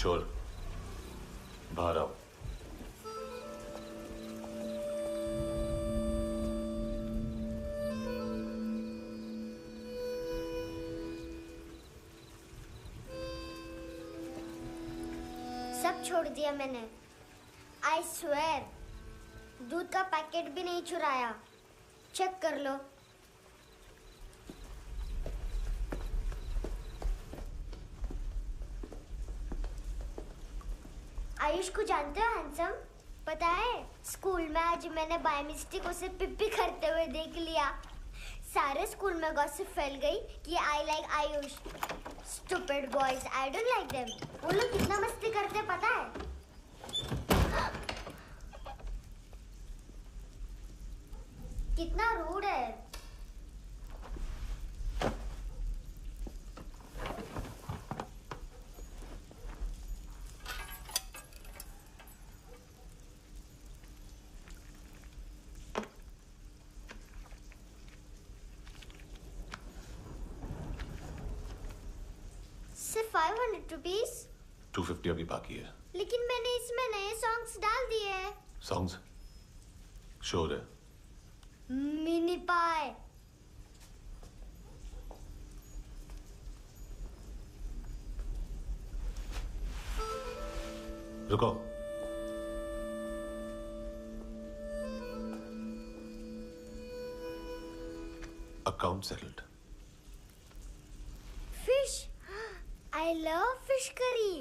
छोड़, बाहर आओ। सब छोड़ दिया मैंने। आई स्वेयर, दूध का पैकेट भी नहीं चुराया। चेक कर लो। आयुष को जानते हो हैंडसम? पता है, स्कूल में आज मैंने बाय मिस्टेक उसे पिप्पी करते हुए देख लिया। सारे स्कूल में गॉसिप फैल गई कि I like Ayush. Stupid boys, I don't like them. वो लोग कितना मस्ती करते पता है? कितना रूड है। सिर्फ 500 रुपीस? 250 अभी बाकी है। लेकिन मैंने इसमें नए सॉन्ग्स डाल दिए हैं। सॉन्ग्स? श्योर है? मिनी पाए। रुको। Account settled. Fish, I love fish curry.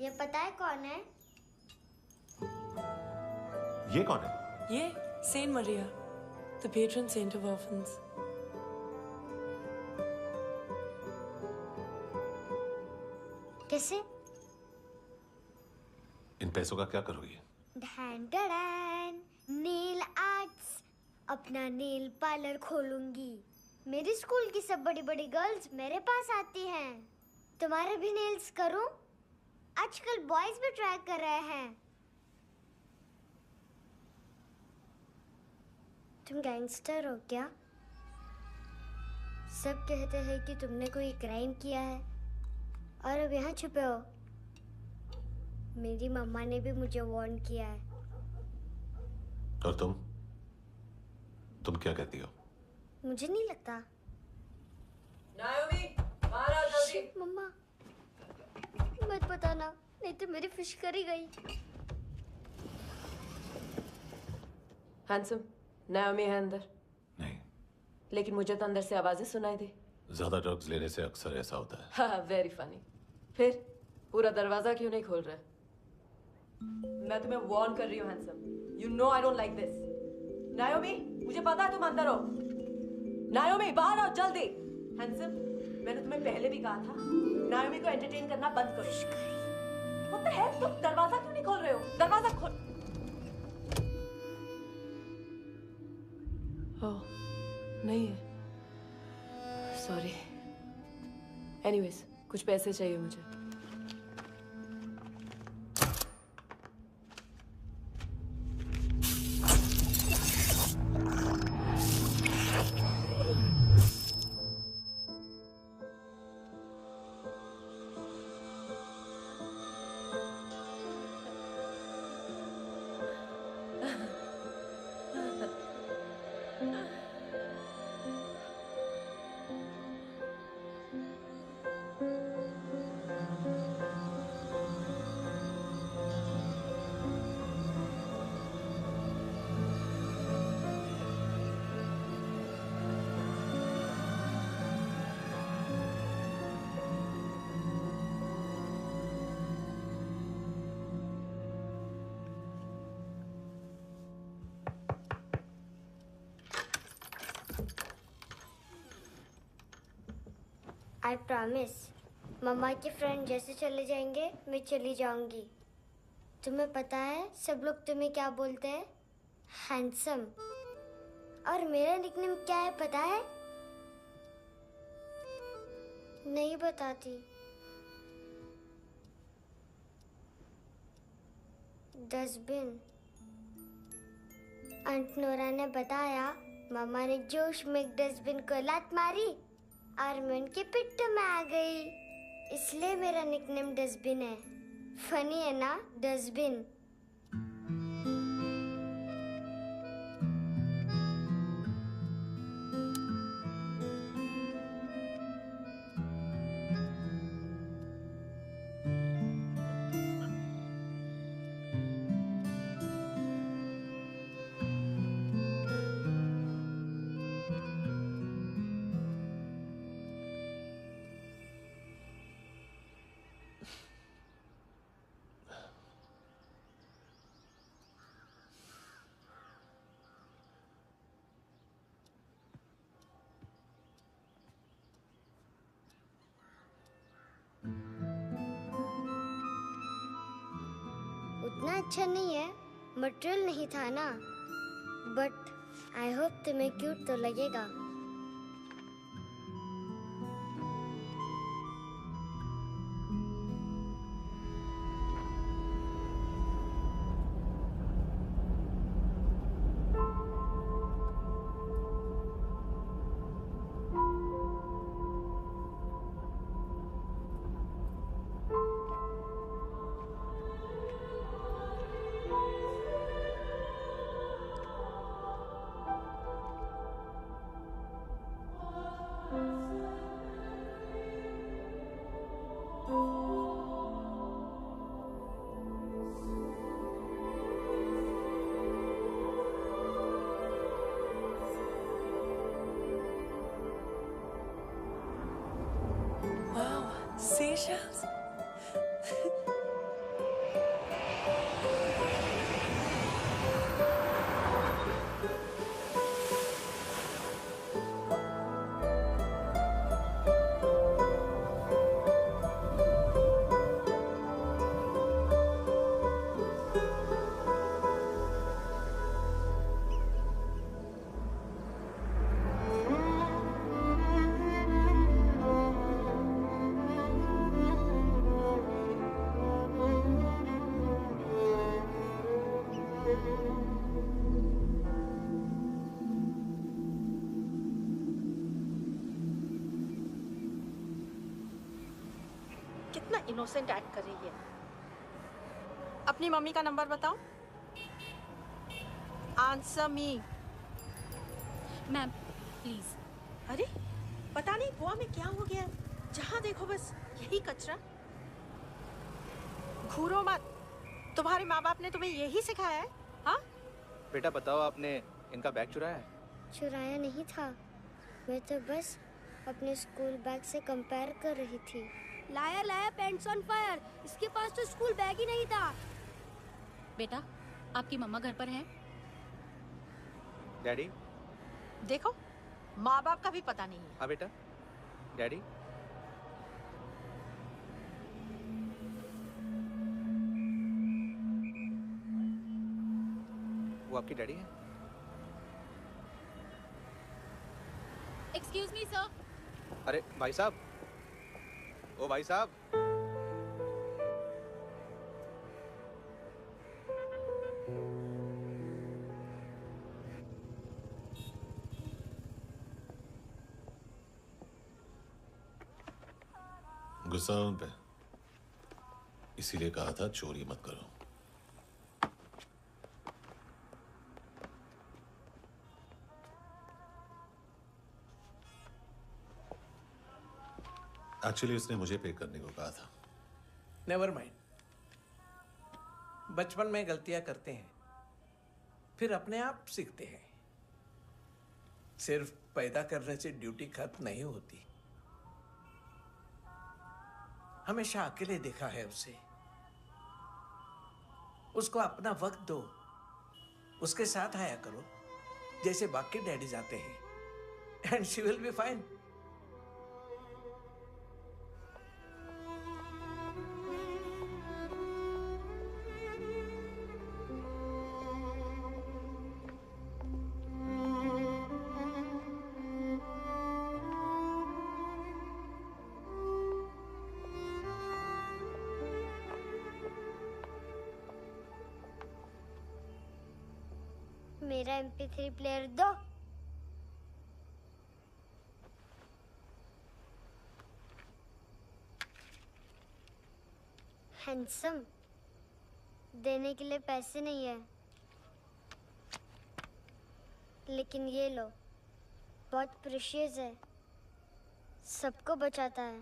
ये पता है कौन है? ये कौन है? ये saint Maria, the patron saint of orphans. कैसे? इन पैसों का क्या करोगी? ढैन ढैन, नेल आर्ट्स। अपना नेल पार्लर खोलूंगी। मेरी स्कूल की सब बड़ी बड़ी गर्ल्स मेरे पास आती हैं। तुम्हारे भी नेल्स करूं? आजकल बॉयज भी ट्राई कर रहे हैं। तुम गैंगस्टर हो क्या? सब कहते हैं कि तुमने कोई क्राइम किया है और अब यहाँ छुपे हो। मेरी मम्मा ने भी मुझे वार्न किया है। और तुम क्या कहती हो? मुझे नहीं लगता। नायोमी, बाहर आ जल्दी। मम्मा, मत बताना, नहीं तो मेरी फिश करी गई। हैंडसम, नायोमी है अंदर। नहीं। लेकिन मुझे तो अंदर से आवाजें सुनाई दी। ज्यादा ड्रग्स लेने से अक्सर ऐसा होता है। हाँ, वेरी फनी। फिर पूरा दरवाजा क्यों नहीं खोल रहे? मैं तुम्हें वार्न कर रही हूँ handsome. You know I don't like this. नायोमी, मुझे पता है तुम अंदर हो। नायोमी, बाहर आओ जल्दी। हैंडसम, मैंने तुम्हें पहले भी कहा था नायोमी को एंटरटेन करना बंद करो। What the hell? तुम दरवाजा क्यों नहीं खोल रहे हो? दरवाजा खोल। ओह, नहीं है। सॉरी। एनीवेज, कुछ पैसे चाहिए मुझे। आई प्रॉमिस, मम्मा के फ्रेंड जैसे चले जाएंगे मैं चली जाऊंगी। तुम्हें पता है सब लोग तुम्हें क्या बोलते हैं? हैंडसम। और मेरा निकनेम क्या है पता है? नहीं बताती। डस्टबिन। आंट नोरा ने बताया मामा ने जोश में एक डस्टबिन को लात मारी और मैं उनके पिट्ठू में आ गई। इसलिए मेरा निकनेम डस्टबिन है। फनी है ना, डस्टबिन। उतना अच्छा नहीं है, मटेरियल नहीं था ना, बट आई होप तुम्हें क्यूट तो लगेगा। Wow, seashells. कितना इनोसेंट एक्ट कर रही है। अपनी मम्मी का नंबर बताओ। Answer me. Ma'am please. अरे पता नहीं गोवा में क्या हो गया, जहाँ देखो बस यही कचरा। घूरो मत, तुम्हारे माँ बाप ने तुम्हें यही सिखाया है? हाँ बेटा बताओ, आपने इनका बैग चुराया है? चुराया नहीं था, मैं तो बस अपने स्कूल बैग से कंपेयर कर रही थी। लाया लाया पैंट्स ऑन फायर, इसके पास तो स्कूल बैग ही नहीं था। बेटा आपकी मम्मा घर पर है? डैडी? देखो, माँ बाप का भी पता नहीं है। हाँ बेटा। डैडी? वो आपकी डैडी है? Excuse me sir. अरे भाई साहब, ओ भाई साहब। गुस्सा है उन पे, इसीलिए कहा था चोरी मत करो। एक्चुअली उसने मुझे पे करने को कहा था। नेवर माइंड, बचपन में गलतियां करते हैं, फिर अपने आप सीखते हैं। सिर्फ पैदा करने से ड्यूटी खत्म नहीं होती। हमेशा अकेले देखा है उसे। उसको अपना वक्त दो, उसके साथ आया करो जैसे बाकी डैडीज आते हैं, and she will be fine. मेरा MP3 प्लेयर दो। हैंडसम, देने के लिए पैसे नहीं है, लेकिन ये लो, बहुत प्रेशियस है, सबको बचाता है।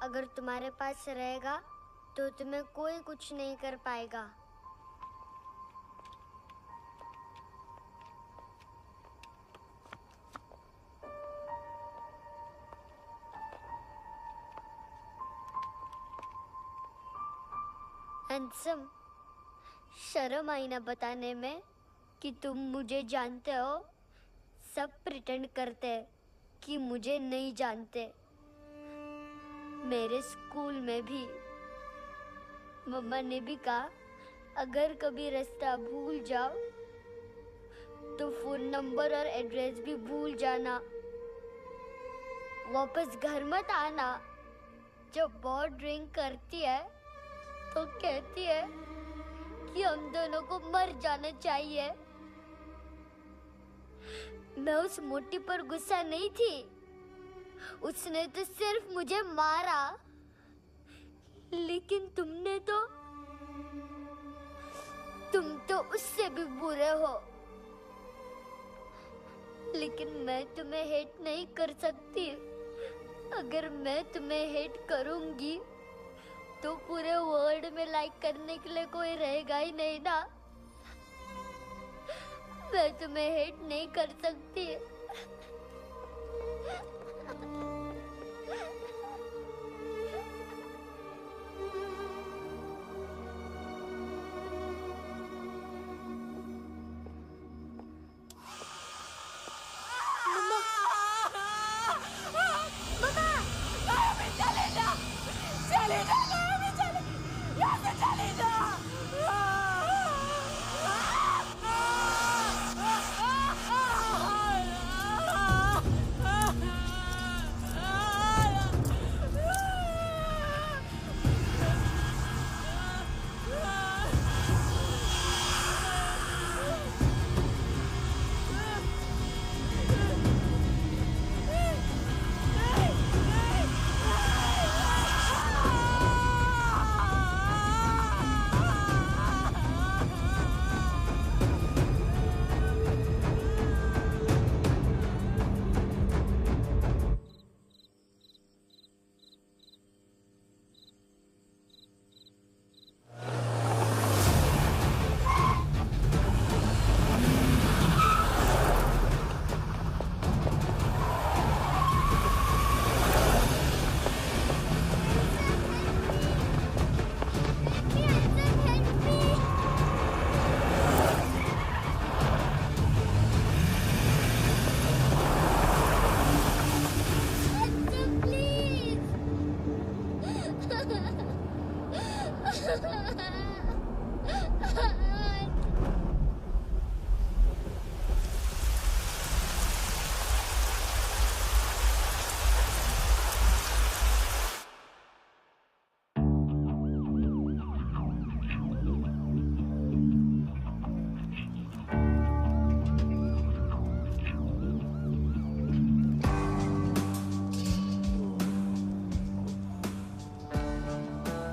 अगर तुम्हारे पास रहेगा तो तुम्हें कोई कुछ नहीं कर पाएगा। हैंडसम, शर्म आई ना बताने में कि तुम मुझे जानते हो। सब प्रिटेंड करते हैं कि मुझे नहीं जानते। मेरे स्कूल में भी मम्मा ने भी कहा, अगर कभी रास्ता भूल जाओ तो फोन नंबर और एड्रेस भी भूल जाना, वापस घर मत आना। जब बहुत ड्रिंक करती है तो कहती है कि हम दोनों को मर जाना चाहिए। मैं उस मोटी पर गुस्सा नहीं थी, उसने तो सिर्फ मुझे मारा, लेकिन तुम तो उससे भी बुरे हो। लेकिन मैं तुम्हें हेट नहीं कर सकती। अगर मैं तुम्हें हेट करूंगी तो पूरे वर्ल्ड में लाइक करने के लिए कोई रहेगा ही नहीं ना। मैं तुम्हें हेट नहीं कर सकती।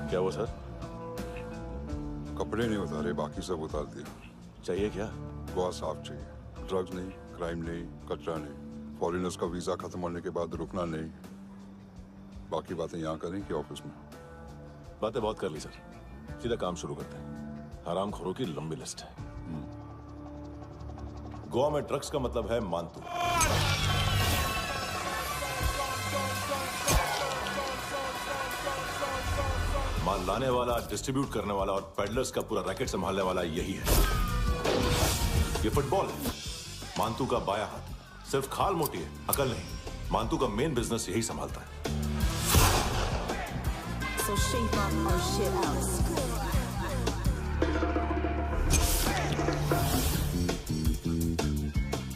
क्या हुआ सर? कपड़े नहीं उतारे, बाकी सब उतार दिया। चाहिए क्या? बहुत साफ चाहिए। ड्रग्स नहीं, क्राइम नहीं, कचरा नहीं। फॉरेनर्स का वीजा खत्म होने के बाद रुकना नहीं। बाकी बातें यहाँ करें कि ऑफिस में? बातें बहुत कर ली सर, सीधा काम शुरू करते हैं। हरामखोरों की लंबी लिस्ट है। गोवा में ड्रग्स का मतलब है मानतू। माल लाने वाला, डिस्ट्रीब्यूट करने वाला और पेडलर्स का पूरा रैकेट संभालने वाला यही है। ये फुटबॉल है, मानतू का बाया हाथ। सिर्फ खाल मोटी है, अकल नहीं। मानतू का मेन बिजनेस यही संभालता है। So shape up our shit out.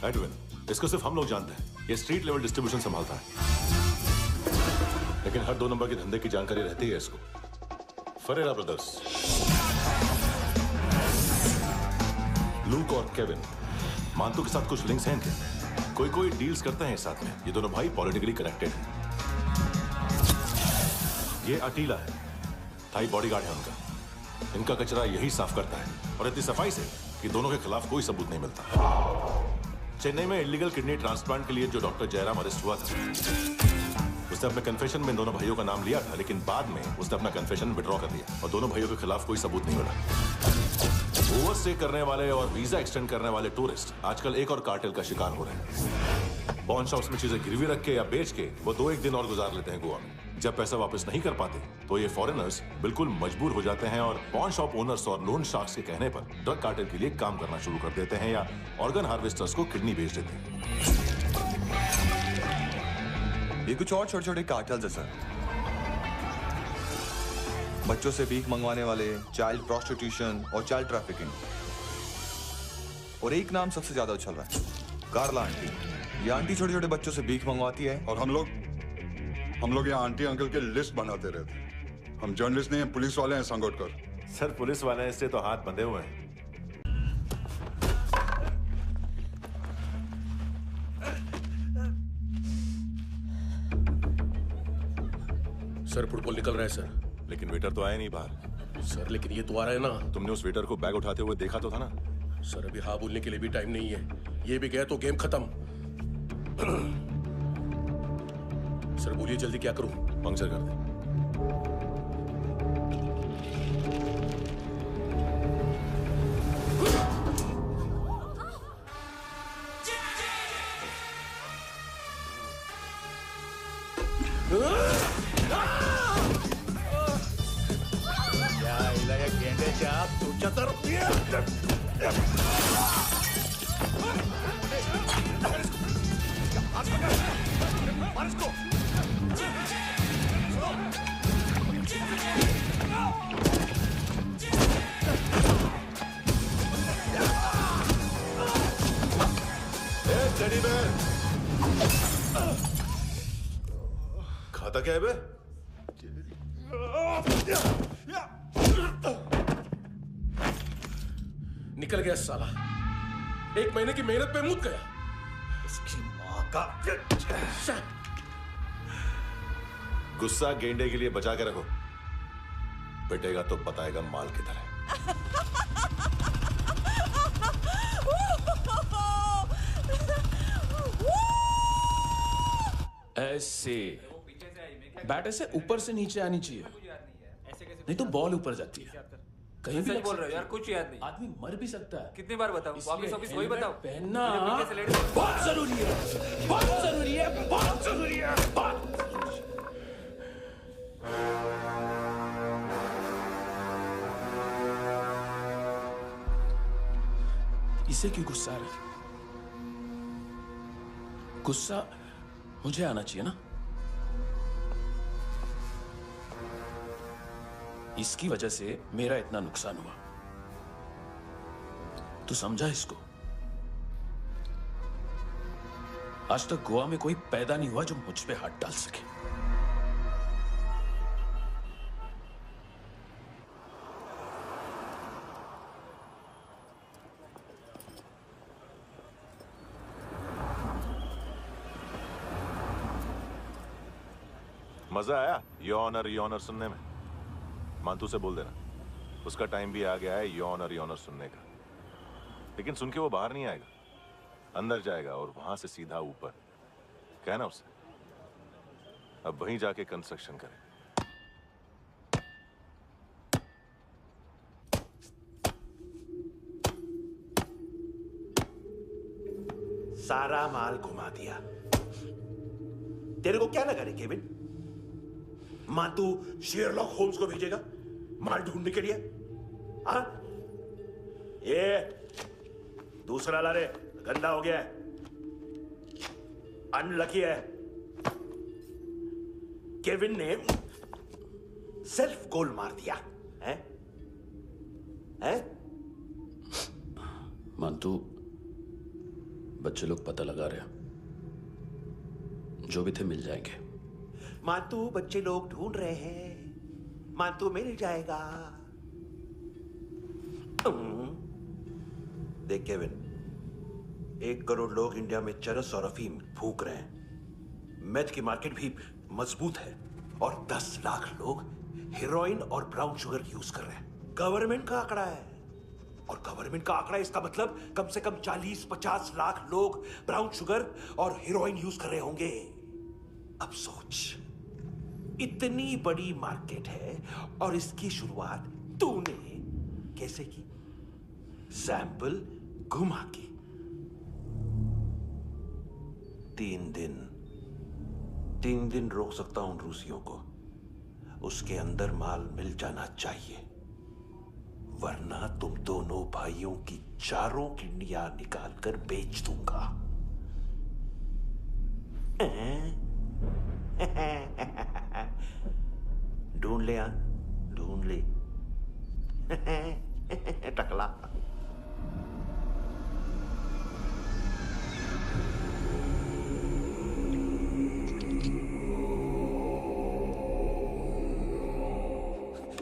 Edwin, इसको सिर्फ हम लोग जानते हैं। ये स्ट्रीट लेवल डिस्ट्रीब्यूशन संभालता है, लेकिन हर 2 नंबर के धंधे की जानकारी रहती है इसको। फरेरा ब्रदर्स, लूक और केविन, मानतू के साथ कुछ लिंक्स हैं इनके। कोई डील्स करते हैं साथ में। ये दोनों भाई पॉलिटिकली कनेक्टेड हैं। ये अटीला है, हाई बॉडीगार्ड है उनका। इनका कचरा यही साफ करता है और इतनी सफाई से कि दोनों के खिलाफ कोई सबूत नहीं मिलता। चेन्नई में इलीगल किडनी ट्रांसप्लांट के लिए जो डॉक्टर जयराम अरेस्ट हुआ था, उसने अपने कन्फेशन में इन दोनों भाइयों का नाम लिया था, लेकिन बाद में उसने अपना कन्फेशन विड्रॉ कर दिया और दोनों भाइयों के खिलाफ कोई सबूत नहीं मिला। ओवरस्टे करने वाले और वीजा एक्सटेंड करने वाले टूरिस्ट आजकल एक और कार्टेल का शिकार हो रहे हैं। पॉन शॉप्स में चीजें गिरवी रख के या बेच के वो 2-1 दिन और गुजार लेते हैं गोवा में। जब पैसा वापस नहीं कर पाते तो ये फॉरेनर्स बिल्कुल मजबूर हो जाते हैं और पॉन शॉप ओनर्स और लोन शार्क्स के कहने पर ड्रग कार्टेल के लिए काम करना शुरू कर देते हैं या ऑर्गन हार्वेस्टर्स को किडनी बेच देते हैं। ये कुछ और छोटे छोटे कार्टेल्स है सर। बच्चों से भीख मंगवाने वाले, चाइल्ड प्रोस्टिट्यूशन और चाइल्ड ट्रैफिकिंग। और एक नाम सबसे ज्यादा उछल रहा है, कार्ला आंटी। ये आंटी छोटे छोटे बच्चों से भीख मंगवाती है और हम लोग यहाँ आंटी अंकल के लिस्ट बनाते रहते। हम जर्नलिस्ट नहीं हैं, पुलिस वाले हैं संगोटकर। सर पुलिस वाले हैं इससे तो हाथ बंधे हुए हैं। सर फुटबॉल निकल रहा है सर। लेकिन वेटर तो आया नहीं बाहर। सर लेकिन ये तो आ रहा है ना। तुमने उस वेटर को बैग उठाते हुए देखा तो था ना। सर अभी हाँ बोलने के लिए भी टाइम नहीं है। ये भी गया तो गेम खत्म। सर बोलिए जल्दी क्या करूं? पंक्चर कर दे। गेंडे तू चतर खाता क्या है बे? निकल गया साला। 1 महीने की मेहनत पे मुक गया। इसकी माँ का गुस्सा गेंडे के लिए बचा के रखो, पिटेगा तो बताएगा माल किधर है। ऐसे बैट ऐसे ऊपर से नीचे आनी चाहिए, नहीं तो बॉल ऊपर जाती है। कहीं भी बोल रहे हो यार, कुछ याद नहीं। आदमी मर भी सकता है। कितनी बार बताऊं? वापस ऑफिस वही बताओ। पहनना बहुत जरूरी है, बहुत जरूरी है, बहुत जरूरी है, बहुत। इसे क्यों गुस्सा आ रहा है? गुस्सा मुझे आना चाहिए ना। इसकी वजह से मेरा इतना नुकसान हुआ। तू समझा इसको? आज तक गोवा में कोई पैदा नहीं हुआ जो मुझ पे हाथ डाल सके। मजा आया योनर सुनने में? मांतू से बोल देना उसका टाइम भी आ गया है योनर सुनने का। लेकिन सुन के वो बाहर नहीं आएगा, अंदर जाएगा और वहां से सीधा ऊपर। कहना उसे अब वहीं जाके कंस्ट्रक्शन करे। सारा माल घुमा दिया। तेरे को क्या लगा रे केविन? मांतू शेरलॉक होम्स को भेजेगा माल ढूंढने के लिए? हाँ? ये दूसरा ला रे, गंदा हो गया है, अनलकी है। केविन ने सेल्फ गोल मार दिया है? मांतू बच्चे लोग पता लगा रहे हैं, जो भी थे मिल जाएंगे। मांतू बच्चे लोग ढूंढ रहे हैं, मांतू मिल जाएगा। देख केविन, 1 करोड़ लोग इंडिया में चरस और अफीम फूंक रहे हैं। मेथ की मार्केट भी मजबूत है और 10 लाख लोग हेरोइन और ब्राउन शुगर यूज कर रहे हैं। गवर्नमेंट का आंकड़ा है, और गवर्नमेंट का आंकड़ा इसका मतलब कम से कम 40-50 लाख लोग ब्राउन शुगर और हेरोइन यूज कर रहे होंगे। अब सोच, इतनी बड़ी मार्केट है और इसकी शुरुआत तूने कैसे की? सैंपल घुमा के। 3 दिन रोक सकता हूं रूसियों को, उसके अंदर माल मिल जाना चाहिए, वरना तुम दोनों भाइयों की 4 किडनियां निकाल कर बेच दूंगा। ढूंढ ले, ढूंढ ले टकला।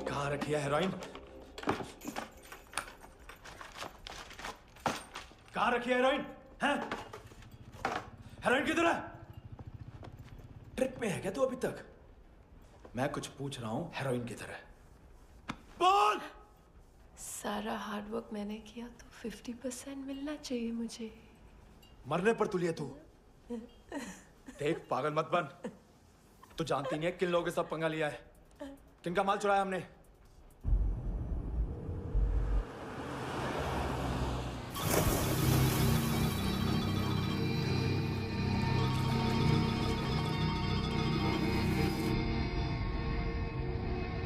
कहाँ रखी है हेरोइन? कहाँ रखी है हेरोइन? हैं? हेरोइन किधर है? ट्रिप में है क्या तू अभी तक? मैं कुछ पूछ रहा हूं, हेरोइन किधर है? बोल! सारा हार्ड वर्क मैंने किया तो 50% मिलना चाहिए मुझे। मरने पर तुलिए तू। देख पागल मत बन। तू जानती नहीं है किन लोगों के साथ पंगा लिया है, किनका माल चुराया हमने।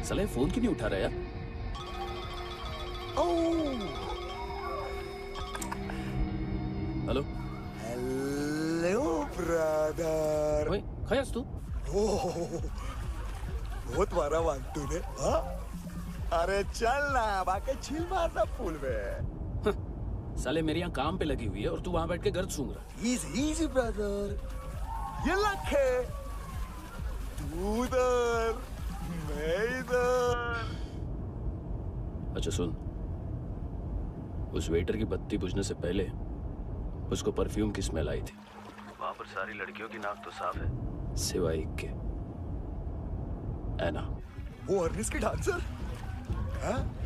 साले फोन क्यों नहीं उठा रहा यार? Hello hello brother. ओए खयास तू? बहुत मारा वांटू ने। हाँ? अरे चल ना, बाकी चिल मारना पूल में। साले मेरी यहाँ काम पे लगी हुई है और तू वहां बैठ के गर्द सूंघ रहा। इजी ब्रदर, ये लक है। तू उधर, मैं इधर। अच्छा सुन, उस वेटर की बत्ती बुझने से पहले उसको परफ्यूम की स्मेल आई थी। वहां पर सारी लड़कियों की नाक तो साफ है, सिवाय एक के, एना। वो अर्निस की डांसर? हाँ?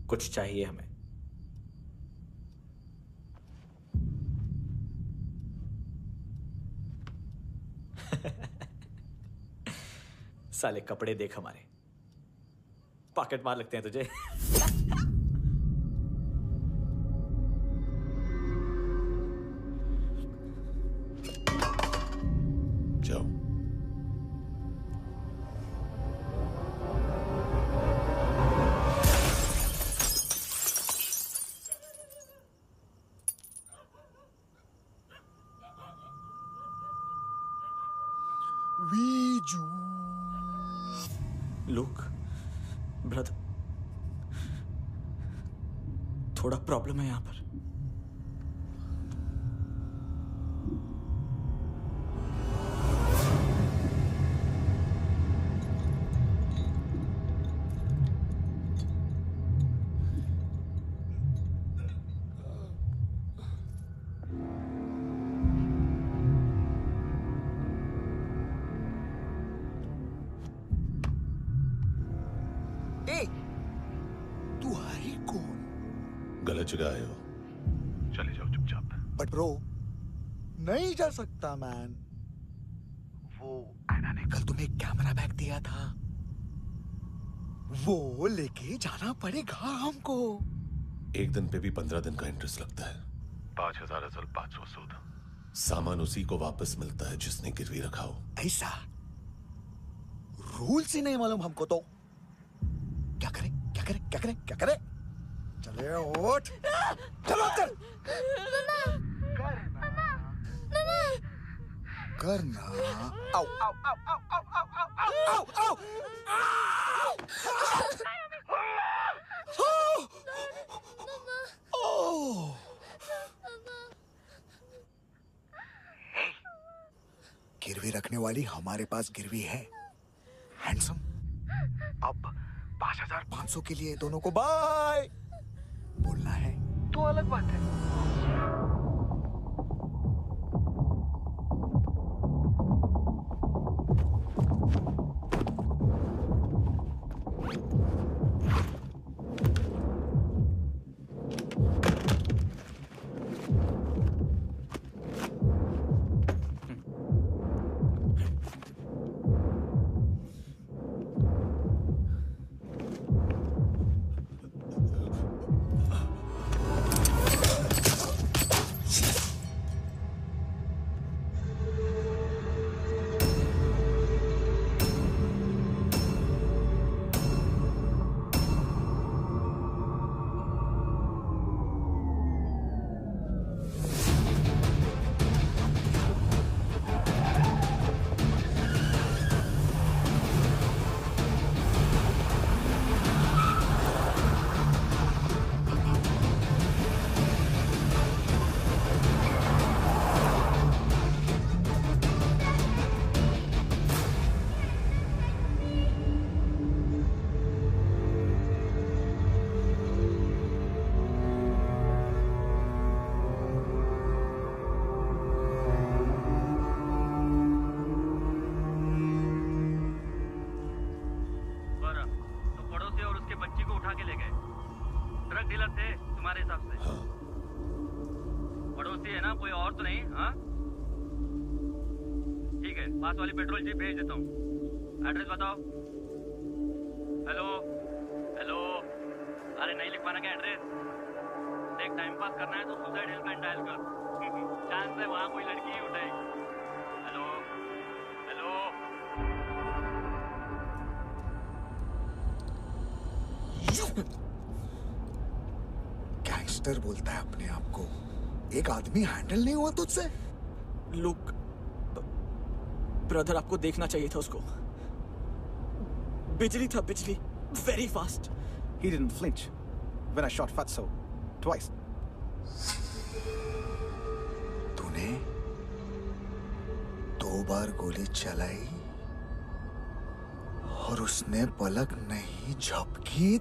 कुछ चाहिए हमें। साले कपड़े देख हमारे, पॉकेट मार लगते हैं तुझे। जाओ। लुक ब्रदर, थोड़ा प्रॉब्लम है यहाँ पर। तू है कौन? गलत जगह आए हो, चले जाओ चुपचाप। बट ब्रो, नहीं जा सकता मैन। वो एना ने कल तुम्हें एक कैमरा बैग दिया था, वो लेके जाना पड़ेगा हमको। एक दिन पे भी 15 दिन का इंटरेस्ट लगता है। 5,000 असल 500 सूद। सामान उसी को वापस मिलता है जिसने गिरवी रखा हो। ऐसा रूल्स ही नहीं मालूम हमको तो। क्या करें क्या करें क्या करें क्या करें? चले उठ, चलो चल। करना। आओ आओ आओ आओ आओ आओ आओ आओ आओ। गिरवी रखने वाली हमारे पास गिरवी है। हैंडसम, अब 5,500 के लिए दोनों को बाय बोलना है तो अलग बात है। पास वाली पेट्रोल जीप भेज देता हूँ। एड्रेस बताओ। हेलो हेलो, अरे नहीं लिख पाना क्या एड्रेस? देख टाइम पास करना है तो सुसाइड हेल्पलाइन डायल कर। चांस है वहाँ कोई लड़की ही उठाएगी। Hello hello. गैंगस्टर बोलता है अपने आप को। एक आदमी हैंडल नहीं हुआ तुझसे? लुक ब्रदर, आपको देखना चाहिए था उसको। बिजली था, बिजली, very fast. He didn't flinch when I shot Fatso twice. तूने 2 बार गोली चलाई और उसने पलक नहीं झपकी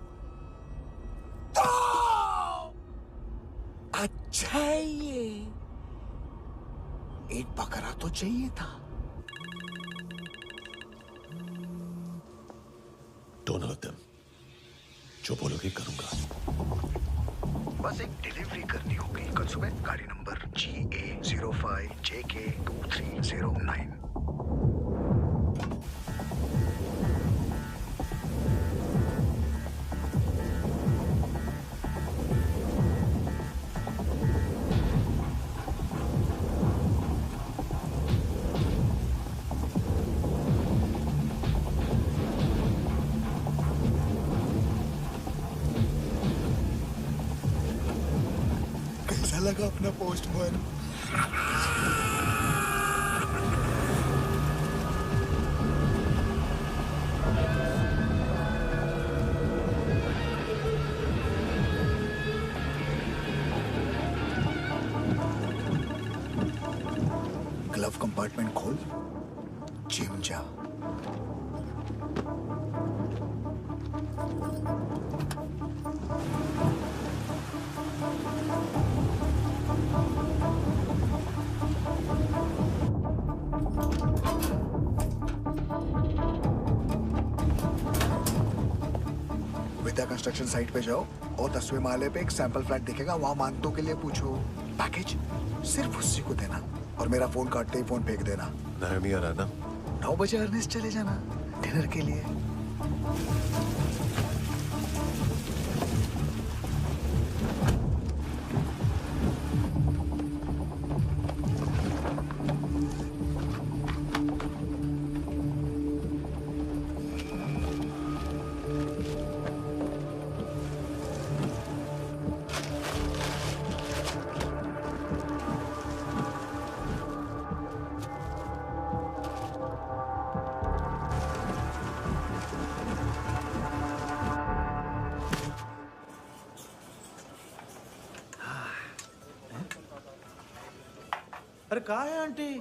तो अच्छा है ये। एक बकरा तो चाहिए था। Don't hurt them. जो बोलोगे करूंगा। बस एक डिलीवरी करनी होगी कल सुबह। गाड़ी नंबर GA05JK2309। लगा अपना पोस्टमैन। ग्लव कंपार्टमेंट खोल, जिम जा। विद्या कंस्ट्रक्शन साइट पे जाओ और 10वें माले पे एक सैंपल फ्लैट दिखेगा, वहां मानतों के लिए पूछो। पैकेज सिर्फ उसी को देना और मेरा फोन काटते ही फोन फेंक देना। नायमी आ रहा ना? 9 बजे अर्नेस्ट चले जाना डिनर के लिए। अरे कहाँ है आंटी?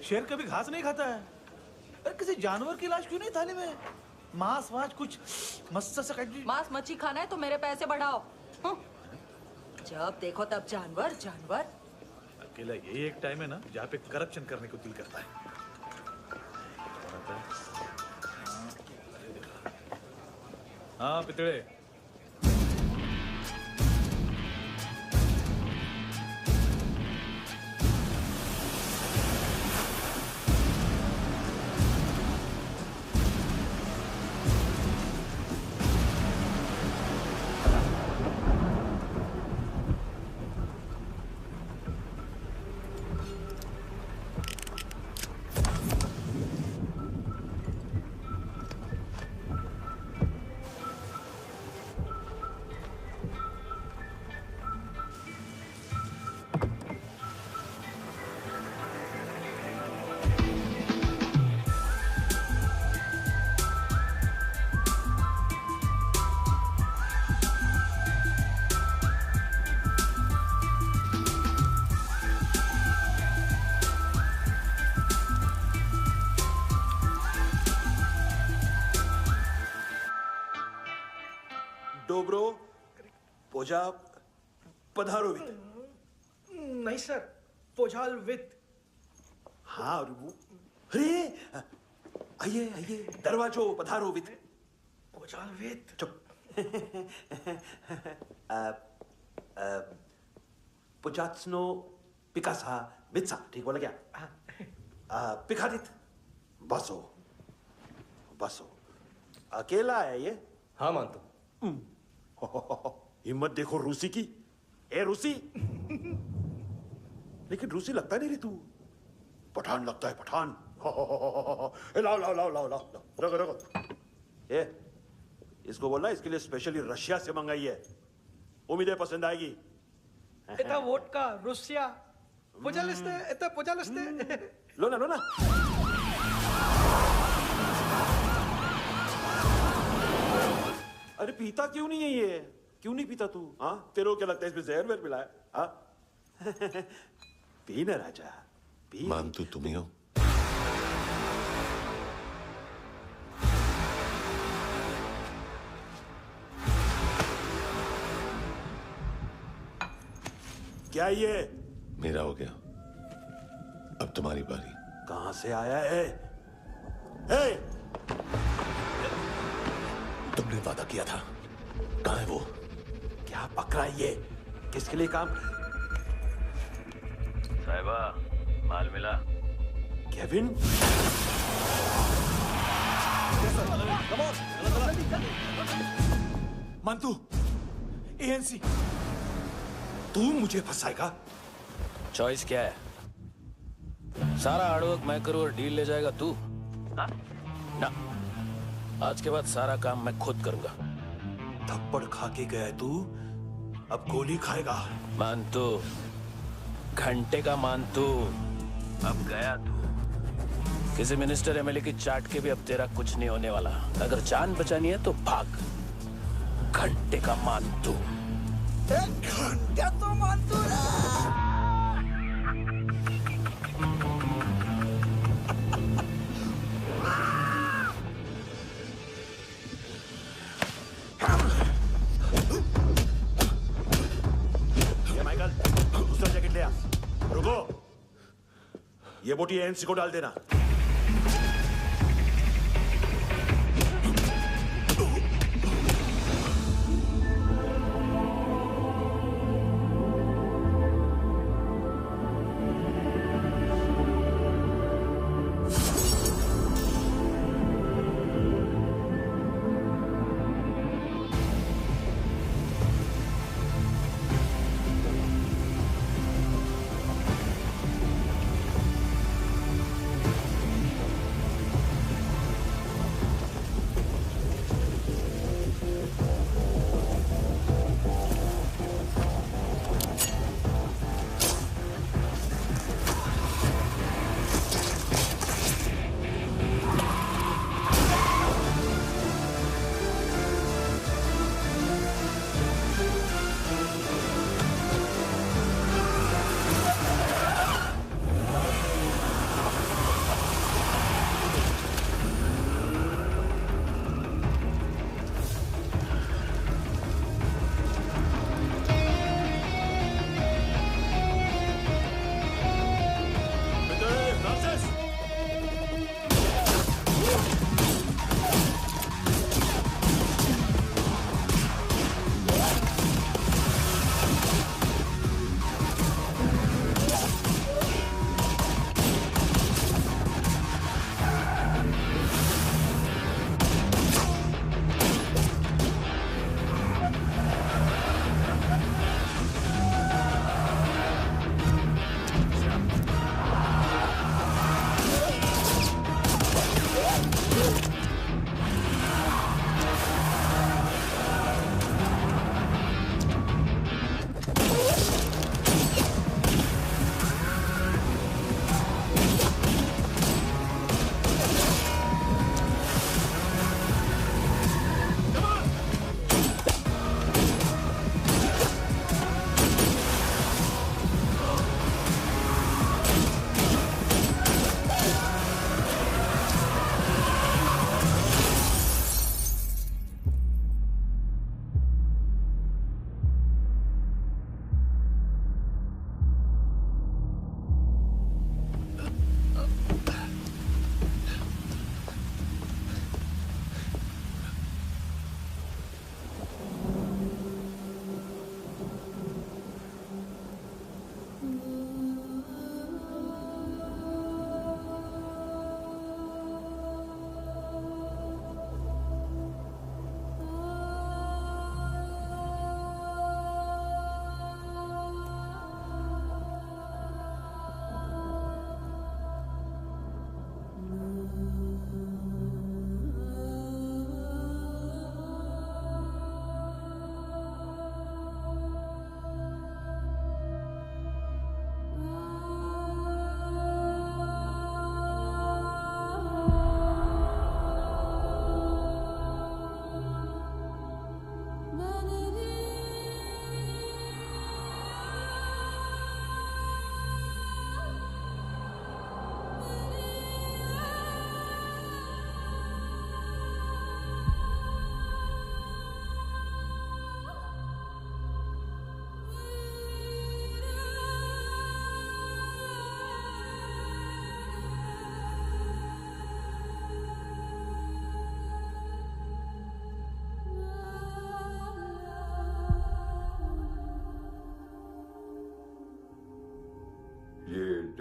शेर कभी घास नहीं खाता है। अरे किसी जानवर की लाश क्यों नहीं थाली में? मांस वास कुछ मस्त सा मांस मच्छी खाना है तो मेरे पैसे बढ़ाओ। जब देखो तब जानवर जानवर। अकेला यही एक टाइम है ना जहाँ पे करप्शन करने को दिल करता है। हाँ पितड़े। डोब्रो पोजा पधारोवित। नहीं सर, पोजाल वित। हाँ और वो अरे आइए आइए दरवाजो पधारोवित। पोजाल वित। चुप। पोजात्सनो पिकासा मित्सा, ठीक बोला क्या? पिकादित बसो बसो। अकेला है ये? हाँ मानता हूँ। हिम्मत देखो रूसी की। ए रूसी। लेकिन रूसी लगता नहीं रे तू, पठान लगता है पठान। लाओ लाओ लाओ लाओ लाओ रगो रगो। ए इसको बोलना इसके लिए स्पेशली रशिया से मंगाई है, उम्मीद है पसंद आएगी। इतना वोडका रुसिया पोजालिस्ते इतना पोजालिस्ते। लो ना लो ना। अरे पीता क्यों नहीं है ये? क्यों नहीं पीता तू? हाँ तेरे को क्या लगता है इसमें जहर वहर मिला है? हाँ पी ना राजा पी। मानतू तुम ही हो? क्या ये? मेरा हो गया, अब तुम्हारी बारी। कहां से आया है? हे! तुमने वादा किया था, कहां है वो? क्या पकड़ा ये? किसके लिए काम? साहिबा माल मिला? केविन? मंतू एएनसी। तू मुझे फंसाएगा? चॉइस क्या है? सारा हार्डवर्क मैं करूं और डील ले जाएगा तू? ना, आज के बाद सारा काम मैं खुद करूंगा। थप्पड़ खा के गया तू, अब गोली खाएगा। मानतू, घंटे का मानतू, अब गया तू। किसी मिनिस्टर एमएलए की चाट के भी अब तेरा कुछ नहीं होने वाला। अगर जान बचानी है तो भाग। घंटे का मानतू। घंटे तो मानतू माइकल दूसरा जैकेट ले आ। रुको, ये बोटी एएनसी को डाल देना।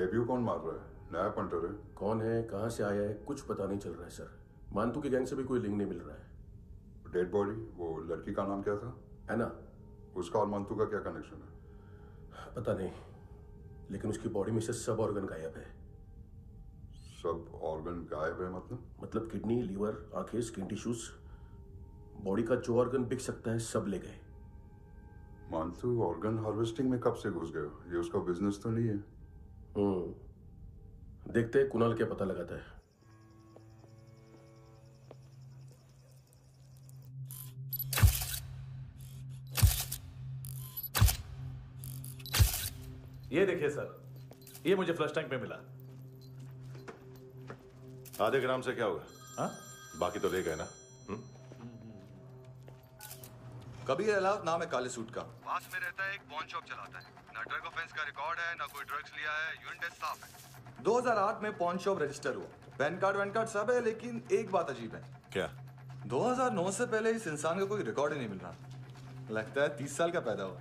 डेब्यू कौन मार रहा है? नया पंटर है। कौन है, कहाँ से आया है, कुछ पता नहीं चल रहा है सर। मानतू की गैंग से भी कोई लिंक नहीं मिल रहा है। डेड बॉडी, वो लड़की का नाम क्या था? एना। उसका और मानतू का क्या कनेक्शन है? पता नहीं, लेकिन उसकी बॉडी में से सब ऑर्गन गायब है। सब ऑर्गन गायब है मतलब किडनी, लीवर, आंखें, स्किन टिश्यूज, बॉडी का जो ऑर्गन बिक सकता है सब ले गए। मानतू ऑर्गन हार्वेस्टिंग में कब से घुस गए? ये उसका बिजनेस तो नहीं है? देखते हैं कुणाल क्या पता लगाता है। ये देखिए सर, ये मुझे फ्लश टैंक में मिला। आधे ग्राम से क्या होगा? हाँ? बाकी तो ले गए ना? कबीर अलाव नाम है काले सूट का। पास में रहता है, एक पॉन शॉप चलाता है। ना ड्रग ऑफेंस का रिकॉर्ड है, ना कोई ड्रग्स लिया है। यूरिन टेस्ट साफ है। 2008 में पॉन शॉप रजिस्टर हुआ। पैन कार्ड सब है, लेकिन एक बात अजीब है। क्या? 2009 से पहले इस इंसान का कोई रिकॉर्ड ही नहीं मिल रहा। लगता है 30 साल का पैदा हुआ।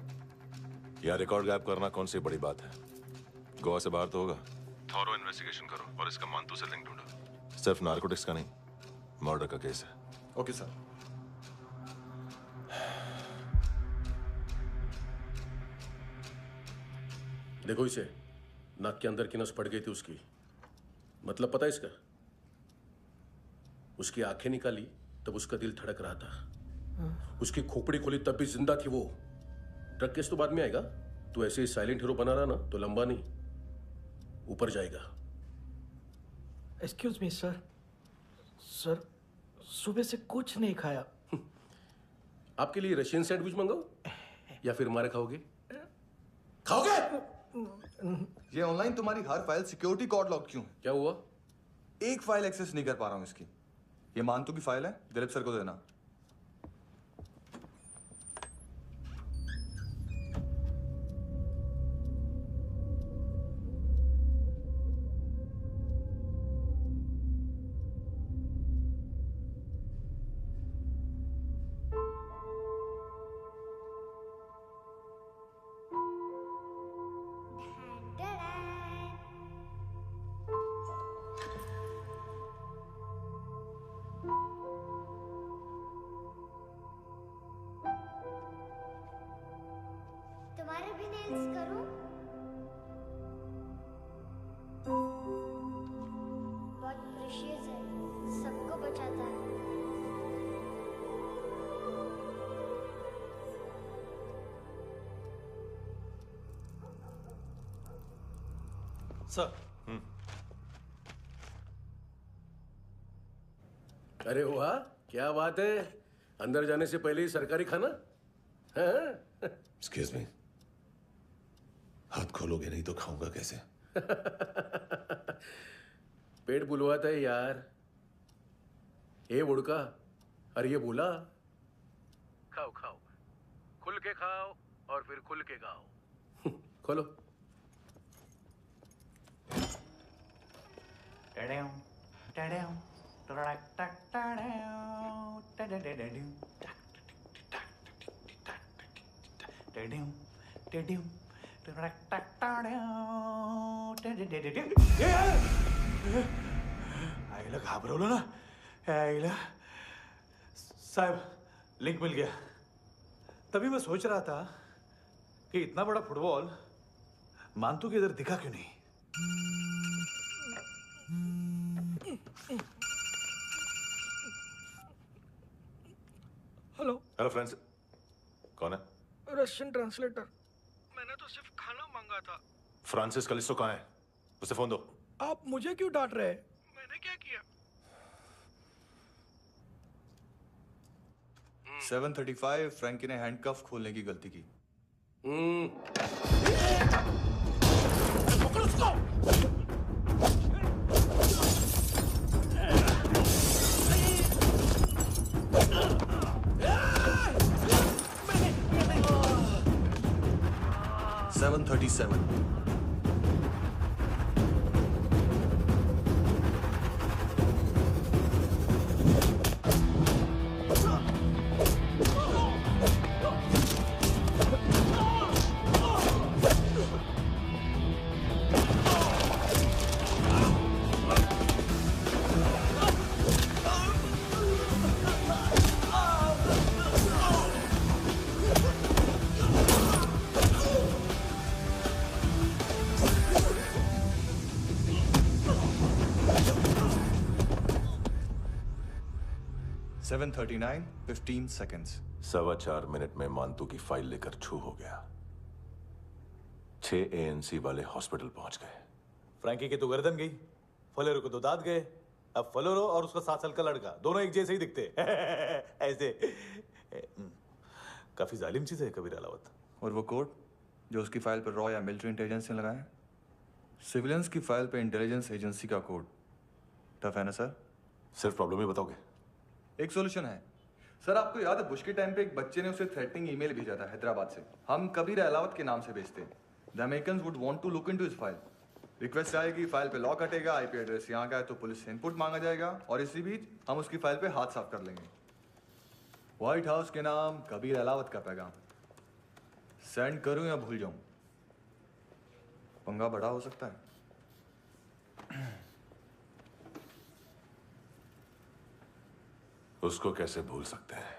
यह रिकॉर्ड गायब करना कौन सी बड़ी बात है? गोवा से बाहर तो होगा। थॉरो इन्वेस्टिगेशन करो और इसका मानतू से लिंक ढूंढो। सिर्फ नारकोटिक्स का नहीं, मर्डर का केस है। Okay sir. देखो इसे, नाक के अंदर की नस पड़ गई थी उसकी। मतलब पता है इसका? उसकी आंखें निकाली तब उसका दिल धड़क रहा था। उसकी खोपड़ी खोली तब भी जिंदा थी वो। ड्रग केस तो बाद में आएगा। तो ऐसे ही साइलेंट हीरो बना रहा ना तो लंबा नहीं, ऊपर जाएगा। Excuse me sir. सर, सुबह से कुछ नहीं खाया। आपके लिए रशियन सैंडविच मंगाओ या फिर मारे खाओगे? खाओगे? ये ऑनलाइन तुम्हारी हर फाइल सिक्योरिटी कोड लॉक क्यों? क्या हुआ? एक फाइल एक्सेस नहीं कर पा रहा हूं इसकी। ये मानतू की फाइल है, दिलीप सर को देना। तुम्हारे भी नेल्स करूं? बहुत प्रेशियस है, सबको बचाता है। सर। अरे वाह, क्या बात है। अंदर जाने से पहले ही सरकारी खाना। एक्सक्यूज मी, हाथ खोलोगे नहीं तो खाऊंगा कैसे? पेट बुलवाता है यार। ए बुड़का, अरे ये बोला। खाओ खाओ, खुल के खाओ और फिर खुल के गाओ। खोलो। आईला घाबरवलं ना। आईला साहब, लिंक मिल गया। तभी मैं सोच रहा था कि इतना बड़ा फुटबॉल मानतू के इधर दिखा क्यों नहीं। हेलो। हेलो फ्रेंड्स, कौन है? Russian translator. मैंने तो सिर्फ खाना मांगा था। फ्रांसिस कलिस्टो कहाँ है? उसे फोन दो। आप मुझे क्यों डांट रहे हैं? मैंने क्या किया? 735 फ्रैंकी ने हैंडकफ खोलने की गलती की। पकड़ो उसको। 737। 7:39, 15 seconds. 4.25 मिनट में मांतू की फाइल लेकर छू हो गया। 6 ANC वाले हॉस्पिटल पहुंच गए। फ्रैंकी की तो गर्दन गई, फलेरो को तो दांत गए। अब फलेरो और उसका 7 साल का लड़का दोनों एक जैसे ही दिखते ऐसे। काफी जालिम चीज है कबीर अलावत। और वो कोड जो उसकी फाइल पर रॉ या मिलिट्री इंटेलिजेंस ने लगाया, सिविलियंस की फाइल पे इंटेलिजेंस एजेंसी का कोड। टफ है ना सर? सिर्फ प्रॉब्लम ही बताओगे? एक सॉल्यूशन है सर। आपको याद है बुश के टाइम पे एक बच्चे ने उसे थ्रेटनिंग ईमेल भेजा था हैदराबाद से। हम कबीर अलावत के नाम से भेजते हैं। The Americans would want to look into his file. Request आएगी, फाइल पे लॉक हटेगा, आईपी एड्रेस यहाँ का है तो पुलिस से इनपुट मांगा जाएगा और इसी बीच हम उसकी फाइल पे हाथ साफ कर लेंगे। व्हाइट हाउस के नाम कबीर अलावत का पैगाम। सेंड करूं या भूल जाऊं? पंगा बड़ा हो सकता है। उसको कैसे भूल सकते हैं?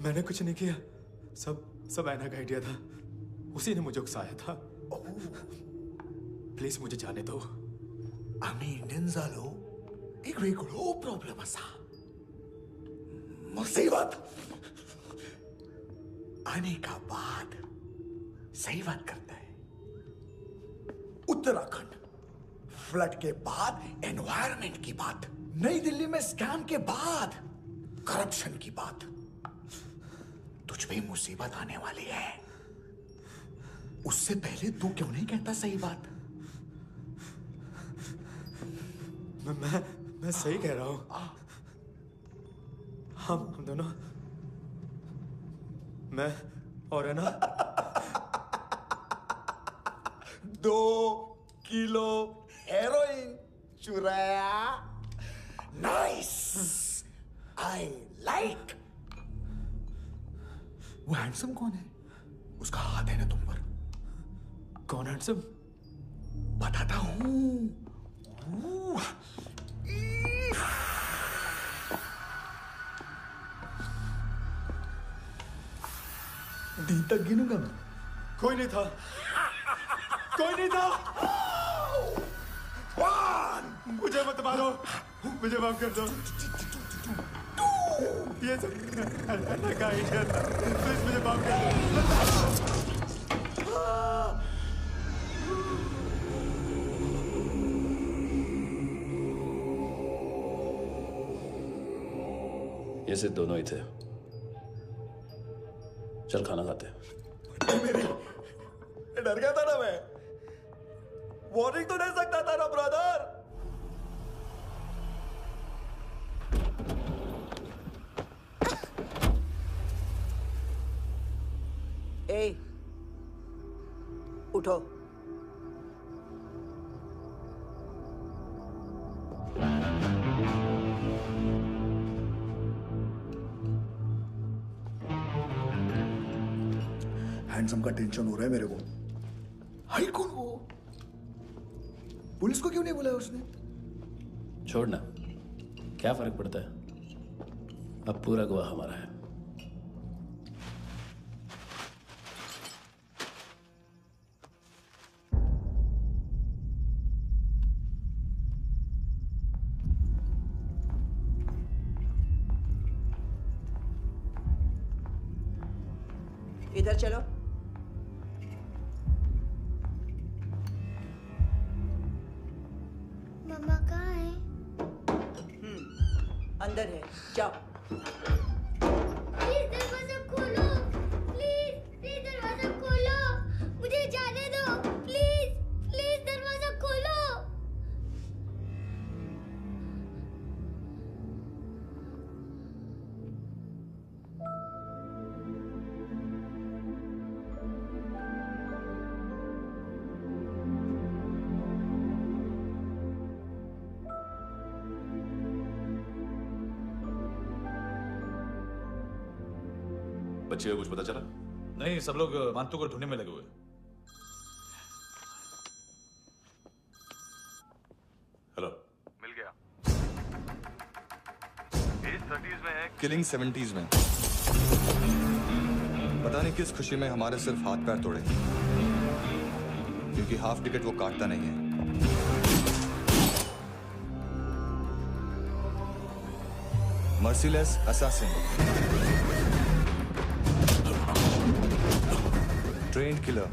मैंने कुछ नहीं किया, सब ऐना का आइडिया था। उसी ने मुझे उकसाया था। प्लीज मुझे जाने दो। आम्ही इंडियन्सालो एक वेगळो प्रॉब्लेम असा, मुसीबत आने का बाद सही बात करता है। उत्तराखंड फ्लड के बाद एनवायरनमेंट की बात, नई दिल्ली में स्कैम के बाद करप्शन की बात। तुझ पे मुसीबत आने वाली है, उससे पहले तू क्यों नहीं कहता सही बात? मैं सही कह रहा हूं। हम दोनों, मैं और है ना 2 किलो हेरोइन चुराया। Nice, I like. वो हैंडसम कौन है? उसका हाथ है ना तुम पर? कौन हैंडसम? बताता हूं। डी तक गिनूंगा मैं। कोई नहीं था, कोई नहीं था। मुझे मत मारो, मुझे माफ कर दो। ये सब का आइडिया था। प्लीज मुझे माफ कर दो। ये सिर्फ दोनों ही थे। चल खाना खाते हैं। डर गया था ना मैं। वार्निंग तो दे सकता था ना ब्रदर। ए, उठो। हैंडसम का टेंशन हो रहा है मेरे को। हाई कौन वो? पुलिस को क्यों नहीं बुलाया उसने? छोड़ना, क्या फर्क पड़ता है? अब पूरा गवाह हमारा है। इधर चलो। मम्मा कहाँ है? अंदर है, जाओ। प्लीज दरवाजा खोलो, प्लीज दरवाजा खोलो, मुझे जाने दो। प्लीज दरवाजा खोलो। बच्चे को कुछ पता चला? नहीं, सब लोग मांतू को ढूंढने में लगे हुए। हेलो, मिल गया। एज 30s में है। किलिंग 70s में। पता नहीं किस खुशी में हमारे सिर्फ हाथ पैर तोड़े, क्योंकि हाफ टिकट वो काटता नहीं है। Merciless assassin, train killer,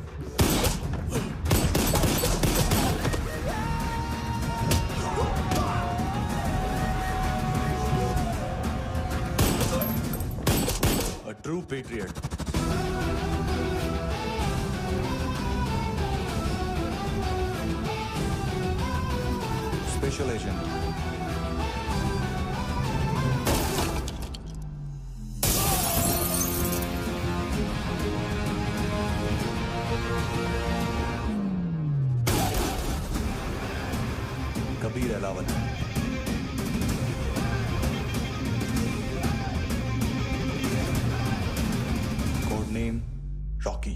a true patriot. Special agent. Kabir Ahlawat. Code name Rocky.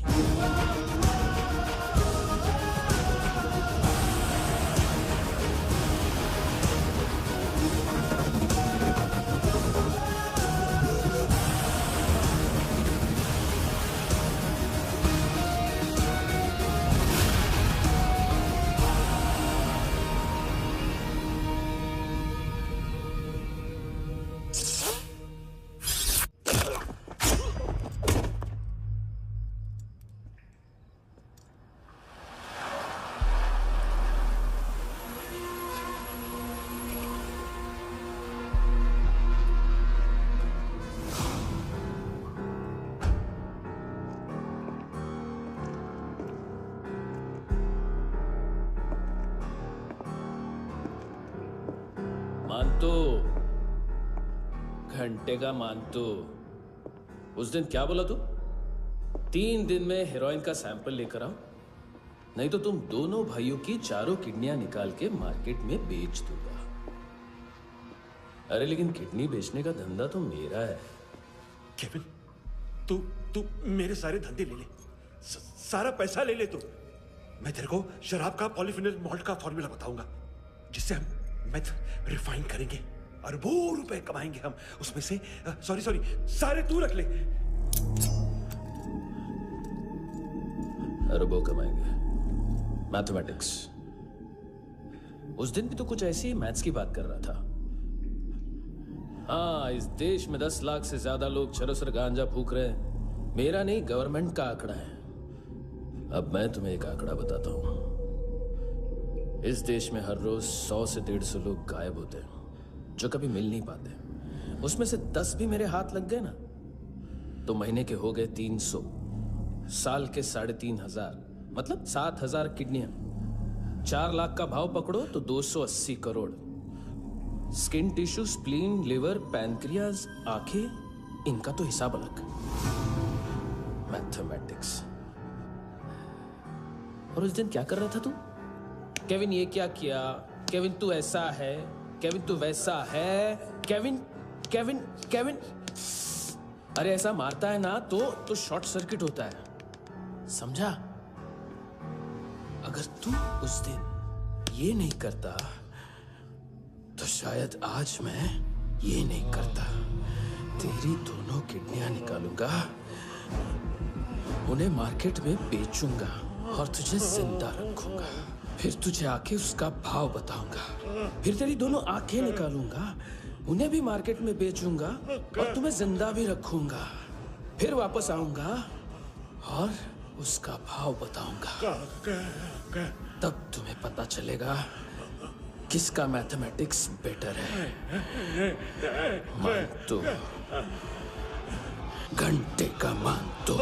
मानतो, घंटे का मानतो, उस दिन क्या बोला तू? 3 दिन में हेरोइन का सैंपल लेकर आओ, नहीं तो तुम दोनों भाइयों की चारों किडनियां निकाल के मार्केट में बेच दूंगा। अरे लेकिन किडनी बेचने का धंधा तो मेरा है। केविन, तू मेरे सारे धंधे ले ले, सारा पैसा ले ले तू। मैं तेरे को शराब का पॉलीफिनल मॉल्ट का फॉर्मूला बताऊंगा, जिससे हम मेथ रिफाइन करेंगे, अरबों रुपए कमाएंगे हम उसमें से। सॉरी सारे तू रख ले। अरबों कमाएंगे, मैथमेटिक्स। उस दिन भी तो कुछ ऐसी मैथ्स की बात कर रहा था। हाँ, इस देश में 10 लाख से ज्यादा लोग चरसर गांजा फूक रहे हैं। मेरा नहीं, गवर्नमेंट का आंकड़ा है। अब मैं तुम्हें एक आंकड़ा बताता हूं। इस देश में हर रोज 100 से 150 लोग गायब होते हैं, जो कभी मिल नहीं पाते। उसमें से 10 भी मेरे हाथ लग गए ना, तो महीने के हो गए 300, साल के 3500, मतलब 7000 किडनियां। 4 लाख का भाव पकड़ो तो 280 crore. Skin tissue, spleen, liver, pancreas, आंखें, इनका तो हिसाब अलग। मैथमेटिक्स। और उस दिन क्या कर रहा था तू? केविन ये क्या किया, केविन तू ऐसा है, केविन तू वैसा है, केविन केविन केविन। अरे ऐसा मारता है ना तो शॉर्ट सर्किट होता है, समझा? अगर तू उस दिन ये नहीं करता तो शायद आज मैं ये नहीं करता। तेरी दोनों किडनियां निकालूंगा, उन्हें मार्केट में बेचूंगा और तुझे जिंदा रखूंगा। फिर तुझे आके उसका भाव बताऊंगा। फिर तेरी दोनों आंखें निकालूंगा, उन्हें भी मार्केट में बेचूंगा और तुम्हें जिंदा भी रखूंगा। फिर वापस आऊंगा और उसका भाव बताऊंगा। तब तुम्हें पता चलेगा किसका मैथमेटिक्स बेटर है। मानतो, घंटे का मानतो।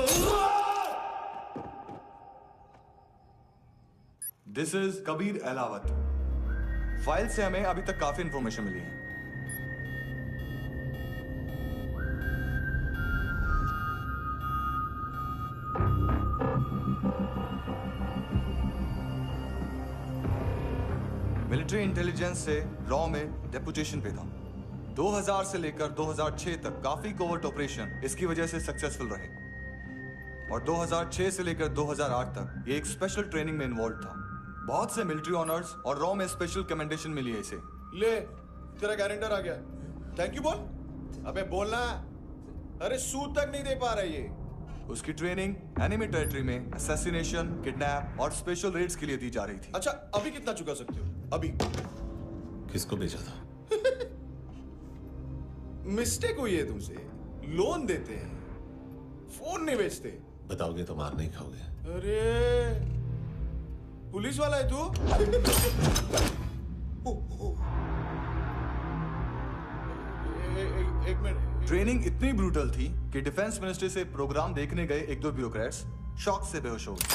This is Kabir Ahlawat. File से हमें अभी तक काफी इंफॉर्मेशन मिली है। मिलिट्री इंटेलिजेंस से रॉ में डेपुटेशन पे था। 2000 से लेकर 2006 तक काफी कोवर्ट ऑपरेशन इसकी वजह से सक्सेसफुल रहे, और 2006 से लेकर 2008 तक ये एक स्पेशल ट्रेनिंग में इन्वॉल्व था। बहुत से मिलिट्री ऑनर्स और रॉ में स्पेशल कमेंडेशन मिली है इसे। ले, तेरा गारंटर आ गया। थैंक यू बोल। अबे बोलना। अरे सूद तक नहीं दे पा रहा ये। उसकी ट्रेनिंग एनिमी टेरिटरी में असैसिनेशन, किडनैप और स्पेशल रेड्स के लिए दी जा रही थी। अच्छा, अभी कितना चुका सकते हो? अभी किसको भेजा था? मिस्टेक हुई है तुमसे। लोन देते हैं, फोन नहीं बेचते। बताओगे तो मार नहीं खाओगे। अरे पुलिस वाला है तू? एक मिनट। ट्रेनिंग इतनी ब्रूटल थी कि डिफेंस मिनिस्ट्री से प्रोग्राम देखने गए एक दो ब्यूरोक्रेट्स शॉक से बेहोश हो गए।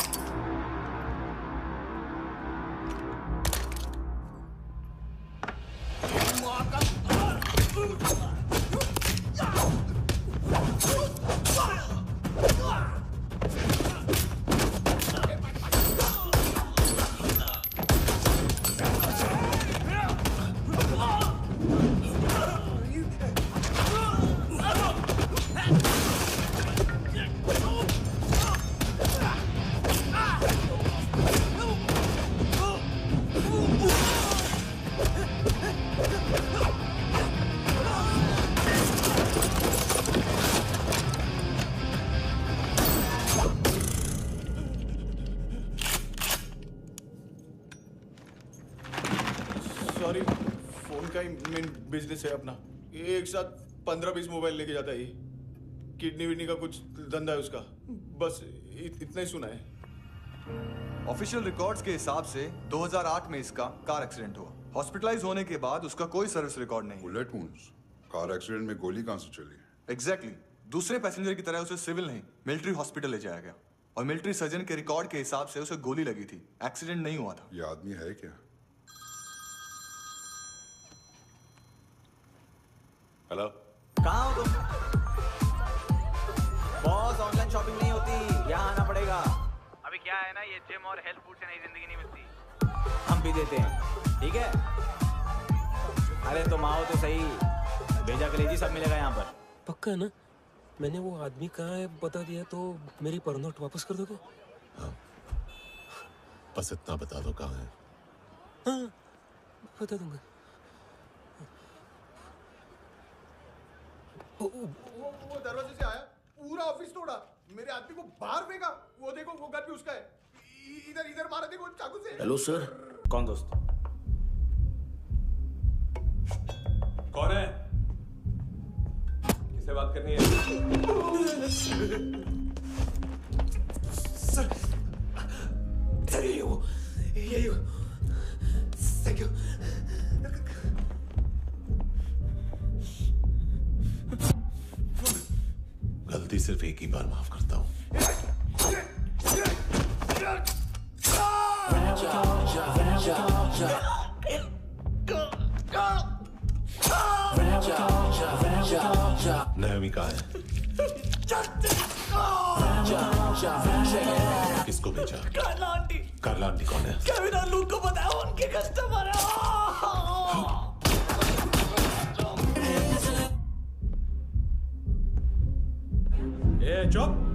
सॉरी, फोन का ही मेन बिजनेस है अपना। एक साथ 15-20 मोबाइल लेके जाता है ये। किडनी विडनी का कुछ धंधा है उसका। बस इतना ही सुना है। ऑफिशियल रिकॉर्ड्स के हिसाब से 2008 में इसका कार एक्सीडेंट हुआ। हॉस्पिटलाइज होने के बाद उसका कोई सर्विस रिकॉर्ड नहीं। Bullet wounds? कार एक्सीडेंट में गोली कहां से चली? एग्जैक्टली। दूसरे पैसेंजर की तरह उसे सिविल नहीं, मिलिट्री हॉस्पिटल ले जाया गया और मिलिट्री सर्जन के रिकॉर्ड के हिसाब से उसे गोली लगी थी। एक्सीडेंट नहीं हुआ था। ये आदमी है क्या? हेलो, कहाँ हो तुम? बॉस, ऑनलाइन शॉपिंग नहीं होती, यहाँ आना पड़ेगा। अभी क्या है ना, ये जिम और हेल्थ फूड से नई जिंदगी नहीं मिलती। हम भी देते हैं, ठीक है? अरे तुम आओ तो सही, भेजा कलेजी सब मिलेगा यहाँ पर। पक्का ना? मैंने वो आदमी कहाँ है बता दिया तो मेरी पर नोट वापस कर दोगे? हाँ, बस इतना बता दो कहाँ है। हाँ, बता दूंगा। वो दरवाजे से आया, पूरा ऑफिस तोड़ा, मेरे आदमी को बाहर फेंका। वो देखो, वो घर भी उसका है। इधर इधर मारा, देखो चाकू से। Hello sir. कौन दोस्त? कौन है? किससे बात करनी है? सर, सर यही हो। Thank you. गलती सिर्फ एक ही बार माफ करता हूँ। नायोमी कहाँ है? किसको भेजा? कार्ला आंटी कौन है? केविन और लूक को बताया, उनके कस्टमर है। ए चुप।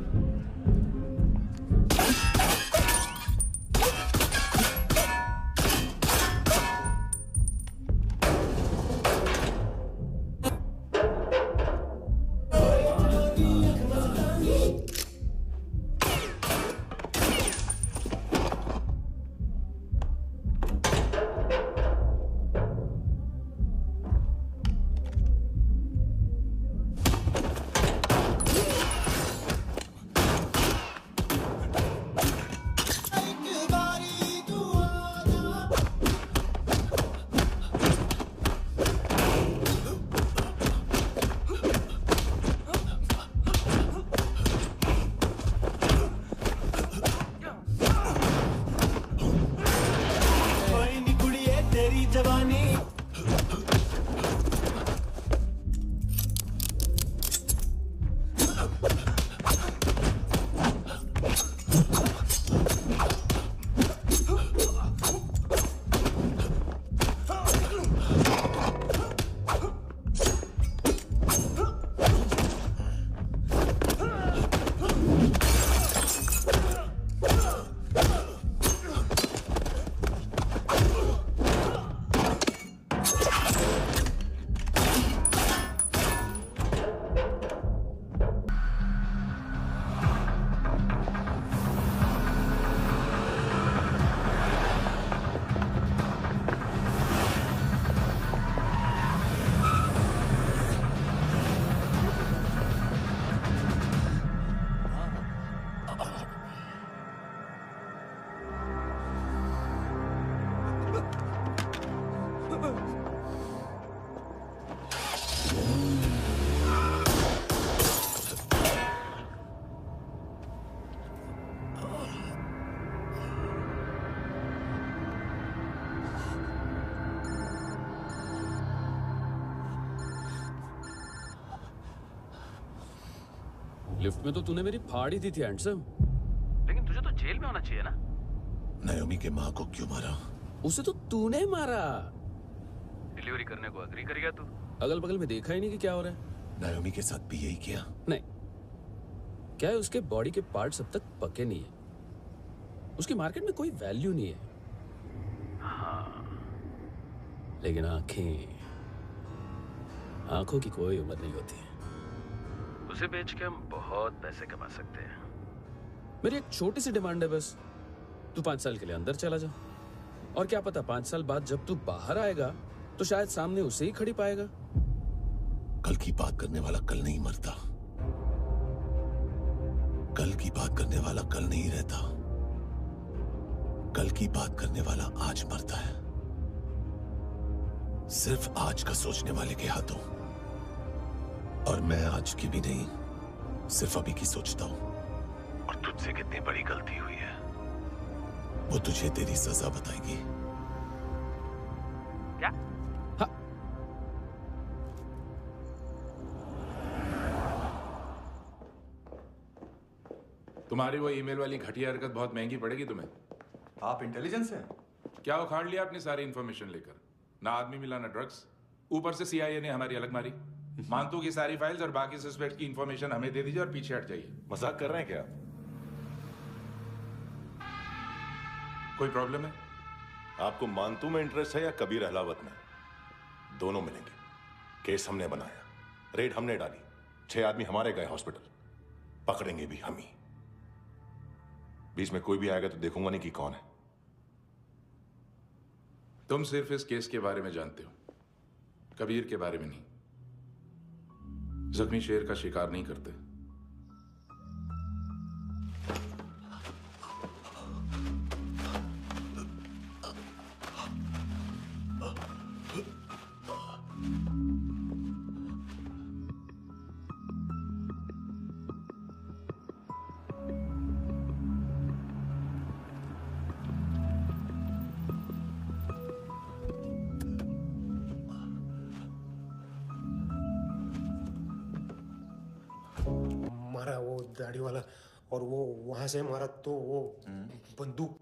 लिफ्ट में तो तूने मेरी फाड़ ही दी थी हैंडसम। लेकिन तुझे तो जेल में होना चाहिए ना। नायोमी के माँ को क्यों मारा? उसे तो तूने मारा। डिलीवरी करने को अग्री कर गया तू। अगल बगल में देखा ही नहीं कि क्या हो रहा है। नायोमी के साथ भी यही किया? नहीं, क्या है उसके बॉडी के पार्ट्स अब तक पके नहीं है, उसकी मार्केट में कोई वैल्यू नहीं है। हाँ। लेकिन आंखों की कोई उम्र नहीं होती है। उसे बेच के हम बहुत पैसे कमा सकते हैं। मेरी एक छोटी सी डिमांड है बस, तू 5 साल के लिए अंदर चला जा, और क्या पता 5 साल बाद जब तू बाहर आएगा तो शायद सामने उसे ही खड़ी पाएगा। कल की बात करने वाला कल नहीं मरता, कल की बात करने वाला कल नहीं रहता, कल की बात करने वाला आज मरता है। सिर्फ आज का सोचने वाले के हाथों। और मैं आज की भी नहीं, सिर्फ अभी की सोचता हूं। और तुझसे कितनी बड़ी गलती हुई है वो तुझे तेरी सजा बताएगी। क्या? हाँ। तुम्हारी वो ईमेल वाली घटिया हरकत बहुत महंगी पड़ेगी तुम्हें। आप इंटेलिजेंस हैं? क्या उखाड़ लिया अपनी सारी इंफॉर्मेशन लेकर? ना आदमी मिला ना ड्रग्स, ऊपर से CIA ने हमारी अलग मारी। मानतू की सारी फाइल्स और बाकी सस्पेक्ट की इंफॉर्मेशन हमें दे दीजिए और पीछे हट जाइए। मजाक कर रहे हैं क्या? कोई प्रॉब्लम है? आपको मानतू में इंटरेस्ट है या कबीर अहलावत में? दोनों मिलेंगे। केस हमने बनाया, रेड हमने डाली, 6 आदमी हमारे गए हॉस्पिटल, पकड़ेंगे भी हम ही। बीच में कोई भी आएगा तो देखूंगा नहीं कि कौन है। तुम सिर्फ इस केस के बारे में जानते हो, कबीर के बारे में नहीं। जख्मी शेर का शिकार नहीं करते। मारा वो दाढ़ी वाला, और वो वहां से मारा तो वो बंदूक।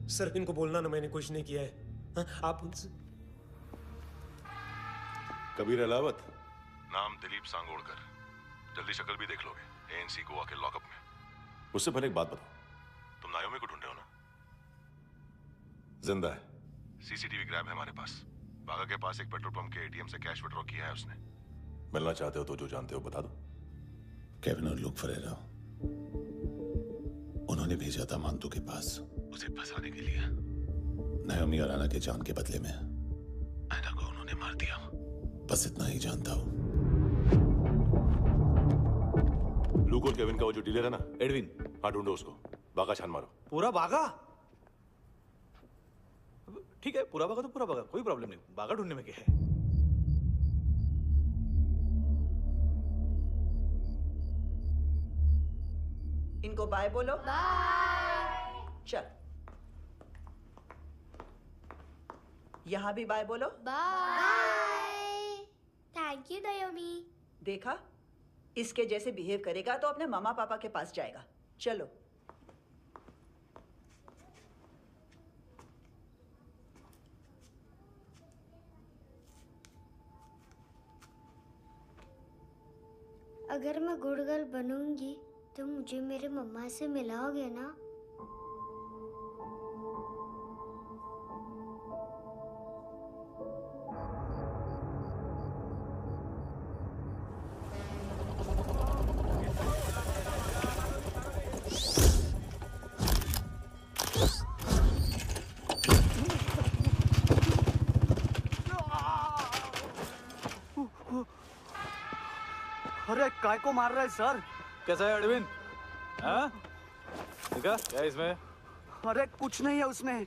सर इनको बोलना ना मैंने कुछ नहीं किया है। हाँ, आप उनसे। कबीर अहलावत, नाम दिलीप सांगोड़कर। जल्दी शक्ल भी देख लोगे ANC गोवा के लॉकअप में। उससे पहले एक बात बताओ, तुम नायोमी को ढूंढ रहे हो ना? जिंदा है, CCTV ग्रैब है हमारे पास। बागा के पास एक पेट्रोल पंप के ATM से कैश विड्रॉ किया है उसने। मिलना चाहते हो तो जो जानते हो बता दो। केविन और लुक फरेरा, उन्होंने भेजा था मानतू के पास उसे फंसाने के लिए। नायोमी और आना के जान के बदले में आना को उन्होंने मार दिया। बस इतना ही जानता हूं। लूक और केविन का वो जो डीलर है ना, एडविन, हाँ ढूंढो उसको। बागा छान मारो। पूरा बागा? ठीक है, पूरा बागा तो पूरा बागा, कोई प्रॉब्लम नहीं। बागा ढूंढने में क्या है? इनको बाय बोलो। बाय। चल, यहां भी बाय बोलो। बाय। Thank you नायोमी। देखा, इसके जैसे बिहेव करेगा तो अपने मामा पापा के पास जाएगा। चलो। अगर मैं गुड गर्ल बनूंगी तो मुझे मेरे मम्मा से मिलाओगे ना? अरे काय को मार रहा है सर? कैसा है अरविंद? हाँ? देखा क्या इसमें? अरे कुछ नहीं है उसमें।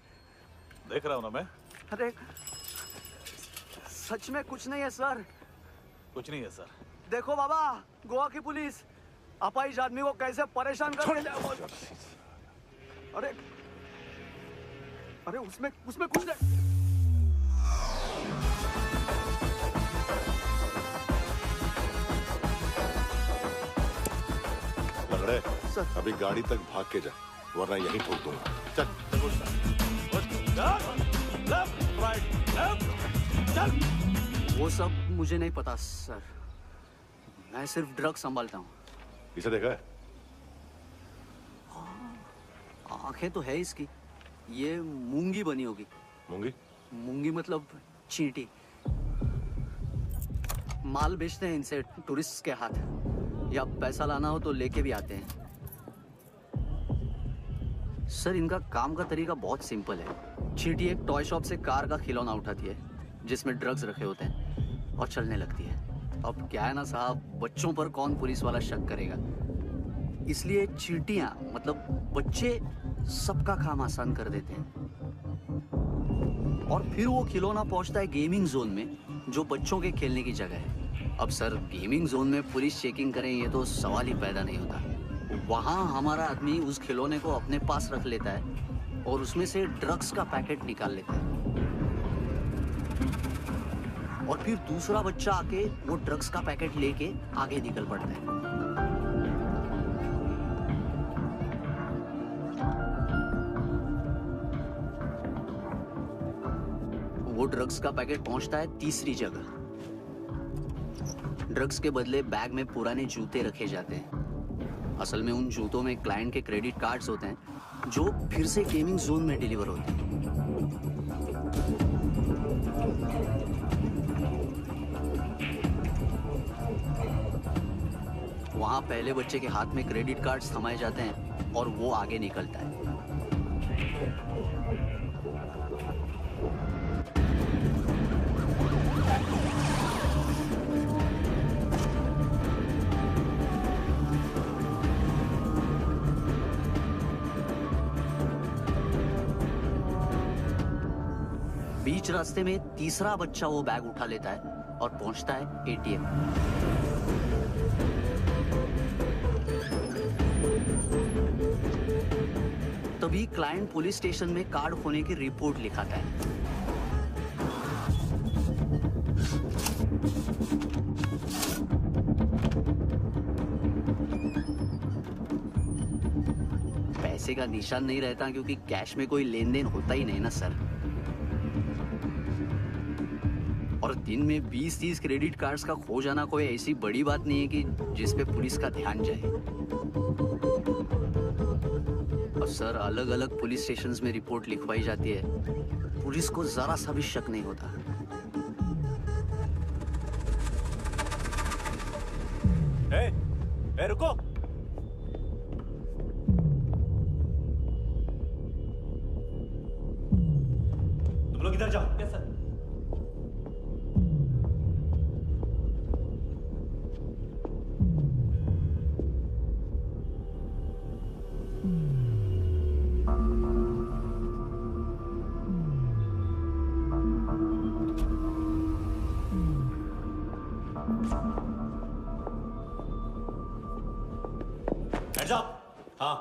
देख रहा हूँ ना मैं। अरे सच में कुछ नहीं है सर। कुछ नहीं है सर। देखो बाबा, गोवा की पुलिस अपाहिज आदमी को कैसे परेशान कर रही है। अरे अरे उसमें कुछ नहीं। लंगड़े, अभी गाड़ी तक भाग के जा, वरना यहीं ठोक दूंगा। चल। वो सब मुझे नहीं पता सर, मैं सिर्फ ड्रग संभालता हूँ। इसे देखा है? आंखें तो है इसकी, ये मूंगी बनी होगी। मूंगी? मूंगी मतलब चींटी। माल बेचते हैं इनसे टूरिस्ट के हाथ, या पैसा लाना हो तो लेके भी आते हैं। सर इनका काम का तरीका बहुत सिंपल है। चींटी एक टॉय शॉप से कार का खिलौना उठाती है जिसमें ड्रग्स रखे होते हैं और चलने लगती है। अब क्या है ना साहब, बच्चों पर कौन पुलिस वाला शक करेगा, इसलिए चींटियां मतलब बच्चे सबका काम आसान कर देते हैं। और फिर वो खिलौना पहुंचता है गेमिंग जोन में, जो बच्चों के खेलने की जगह है। अब सर गेमिंग जोन में पुलिस चेकिंग करें ये तो सवाल ही पैदा नहीं होता। वहां हमारा आदमी उस खिलौने को अपने पास रख लेता है और उसमें से ड्रग्स का पैकेट निकाल लेता है, और फिर दूसरा बच्चा आके वो ड्रग्स का पैकेट लेके आगे निकल पड़ता है। वो ड्रग्स का पैकेट पहुंचता है तीसरी जगह। ड्रग्स के बदले बैग में पुराने जूते रखे जाते हैं। असल में उन जूतों में क्लाइंट के क्रेडिट कार्ड्स होते हैं जो फिर से गेमिंग जोन में डिलीवर होते हैं। वहां पहले बच्चे के हाथ में क्रेडिट कार्ड्स थमाए जाते हैं और वो आगे निकलता है। बीच रास्ते में तीसरा बच्चा वो बैग उठा लेता है और पहुंचता है एटीएम। तभी क्लाइंट पुलिस स्टेशन में कार्ड खोने की रिपोर्ट लिखाता है। पैसे का निशान नहीं रहता क्योंकि कैश में कोई लेन देन होता ही नहीं ना सर। और दिन में 20-30 क्रेडिट कार्ड्स का खो जाना कोई ऐसी बड़ी बात नहीं है कि जिस पे पुलिस का ध्यान जाए। और सर अलग अलग पुलिस स्टेशंस में रिपोर्ट लिखवाई जाती है, पुलिस को जरा सा भी शक नहीं होता। ए, रुको। तुम लोग इधर जाओ। Yes sir. Hands up! हाँ।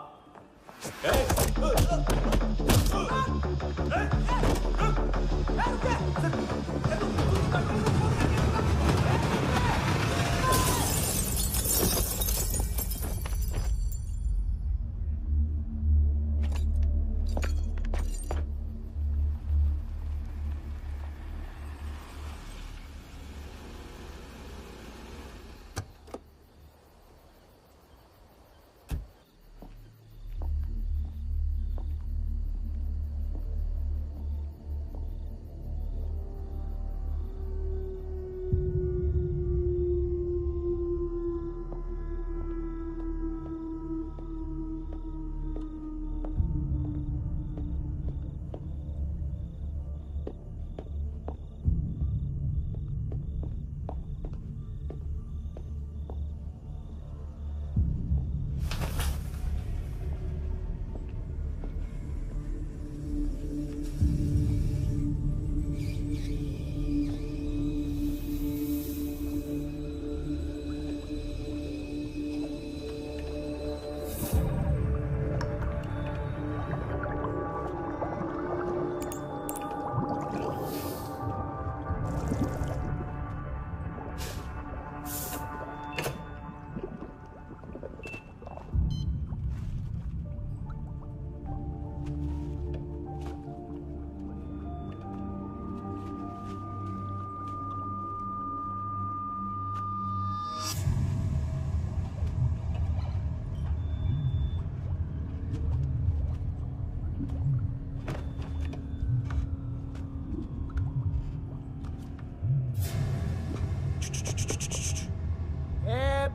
ए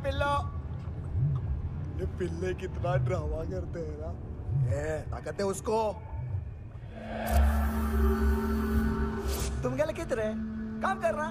पिल्लो, ये पिल्ले कितना ड्रामा करते हैं ना। ए ताकत है उसको। तुम क्या लिखित रहे? काम कर रहा।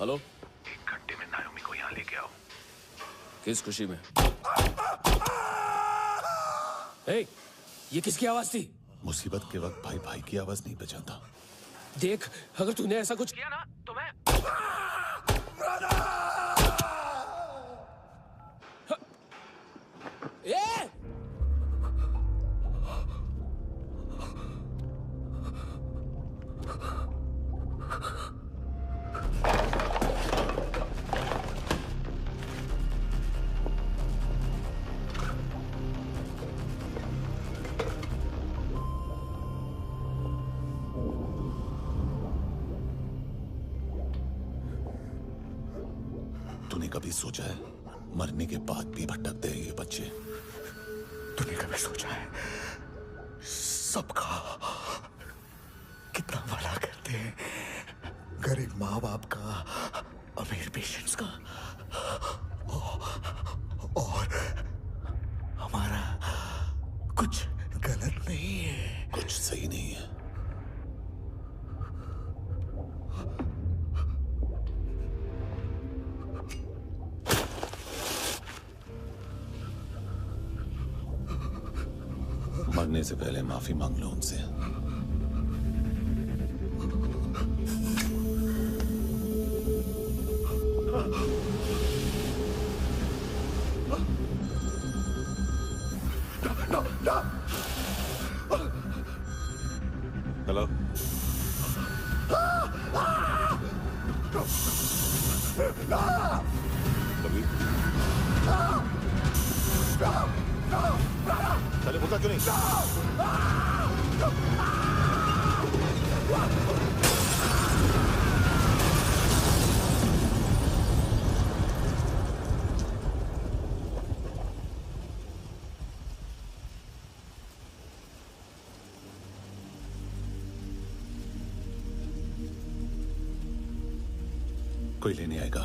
हेलो, 1 घंटे में नायोमी को यहाँ लेके आओ। किस खुशी में? हे, ये किसकी आवाज थी? मुसीबत के वक्त भाई भाई की आवाज नहीं पहचानता। देख, अगर तूने ऐसा कुछ किया ना तो मैं तूने कभी सोचा है मरने के बाद भी भटकते हैं ये बच्चे? तूने कभी सोचा है सबका कितना भला करते हैं? गरीब माँ बाप का, अमीर पेशेंट्स का, और हमारा कुछ गलत नहीं है, कुछ सही नहीं है। मरने से पहले माफी मांग लो उनसे। हेलो, कभी चले होता क्यों नहीं? कोई लेने आएगा।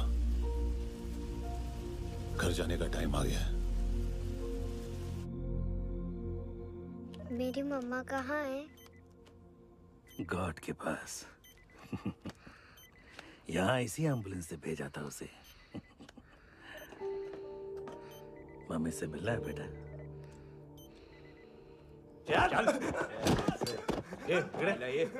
घर जाने का टाइम आ गया है। मेरी मम्मा कहाँ है? गॉड के पास। यहाँ इसी एम्बुलेंस से भेजा था उसे। मम्मी से मिलना है बेटा। चल। ये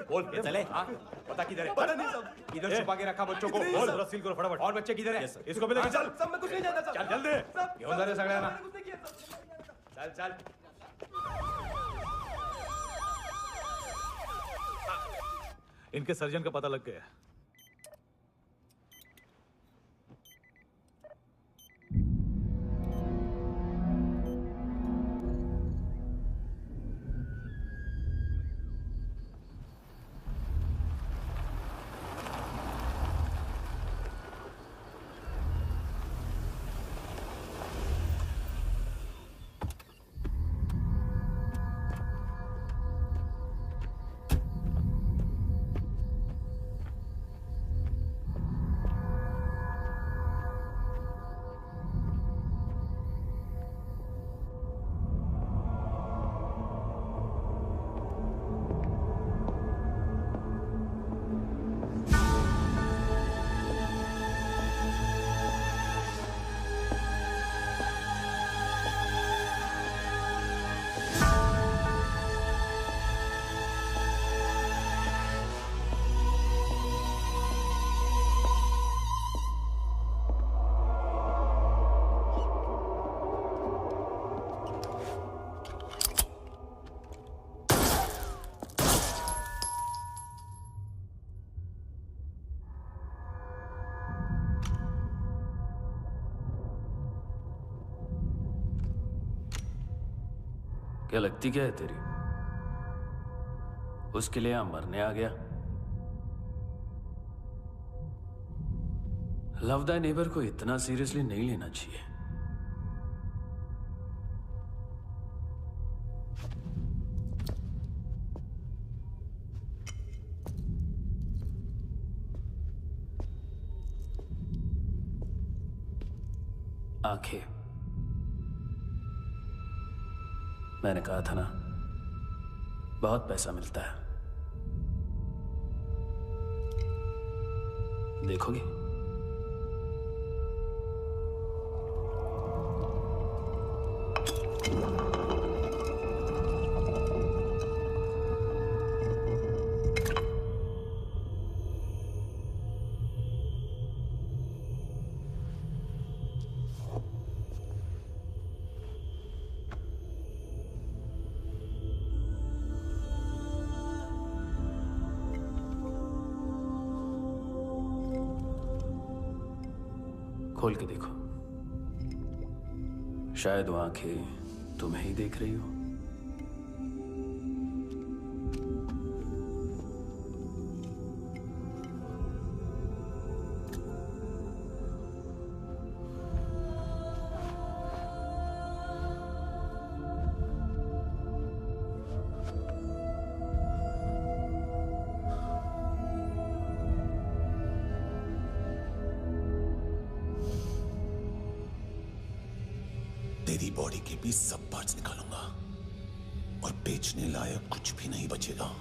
बोल चले। पता किधर है? पता नहीं सब। इधर छुपा के रखा बच्चों को। बोल जरा सील करो फटाफट। और बच्चे किधर है? इसको भी लेके चल। सब में कुछ नहीं जानता। चल जल्दी। घेऊन जा रे सगळ्यांना। चल चल। इनके सर्जन का पता लग गया। क्या लगती क्या है तेरी? उसके लिए यहां मरने आ गया? लव द नेबर को इतना सीरियसली नहीं लेना चाहिए। आंखें, मैंने कहा था ना, बहुत पैसा मिलता है। देखोगे? खोल के देखो, शायद वो आंखें तुम्हें ही देख रही हो। तेरी बॉडी के भी सब पार्ट्स निकालूंगा और बेचने लायक कुछ भी नहीं बचेगा।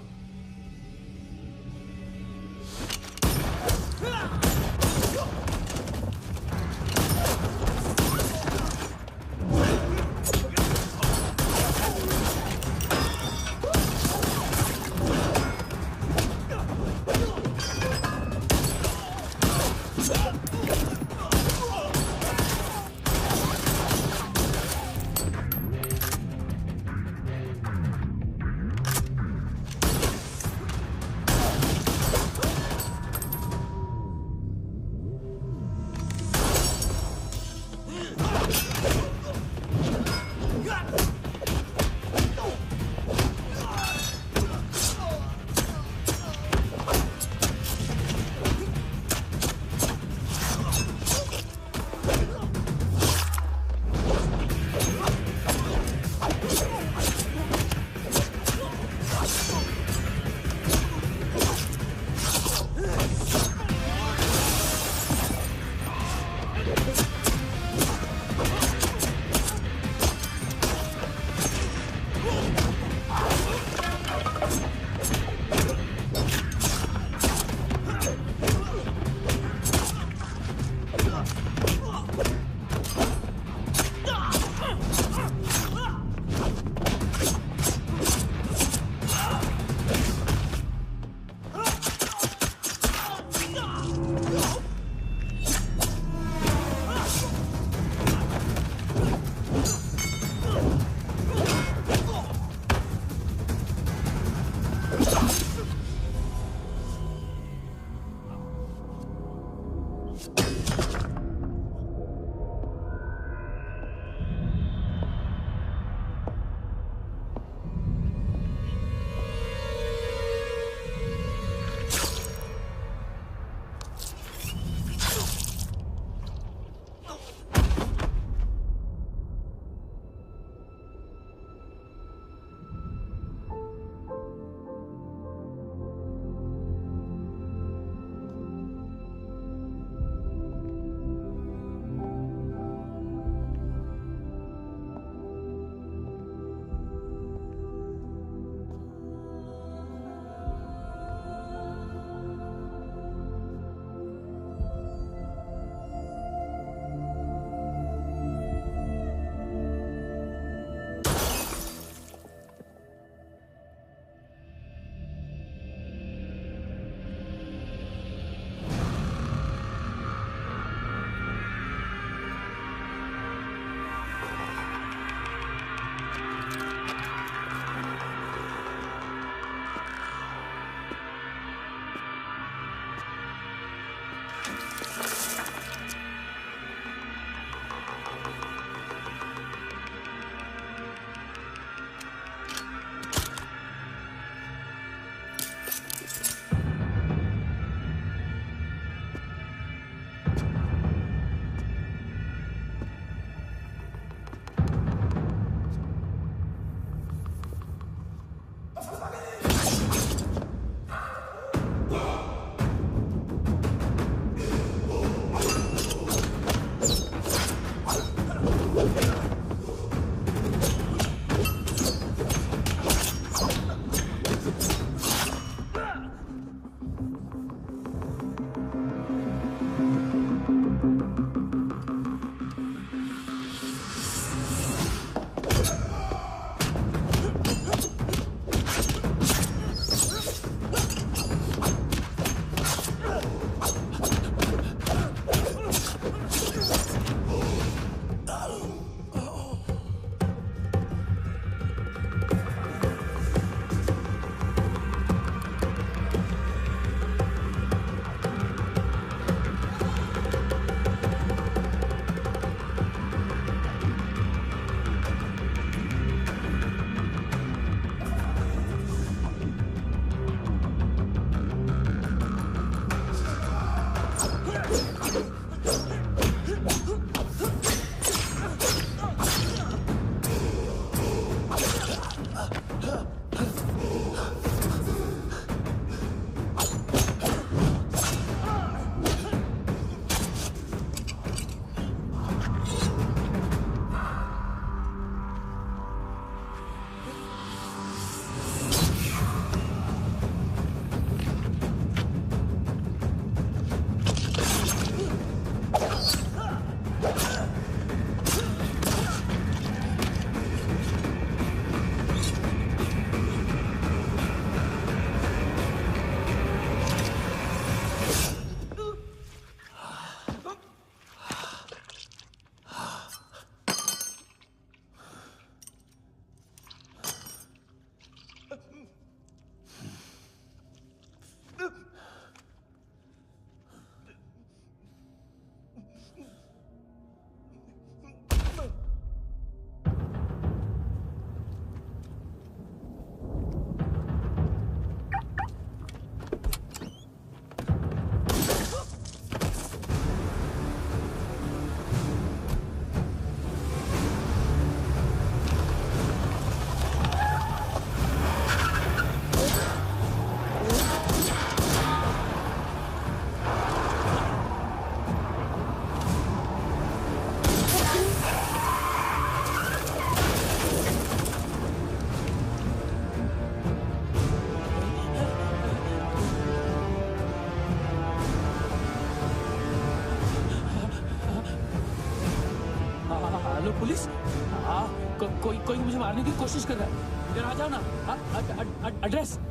कोई मुझे मारने की कोशिश कर रहा है। इधर आ जाओ ना।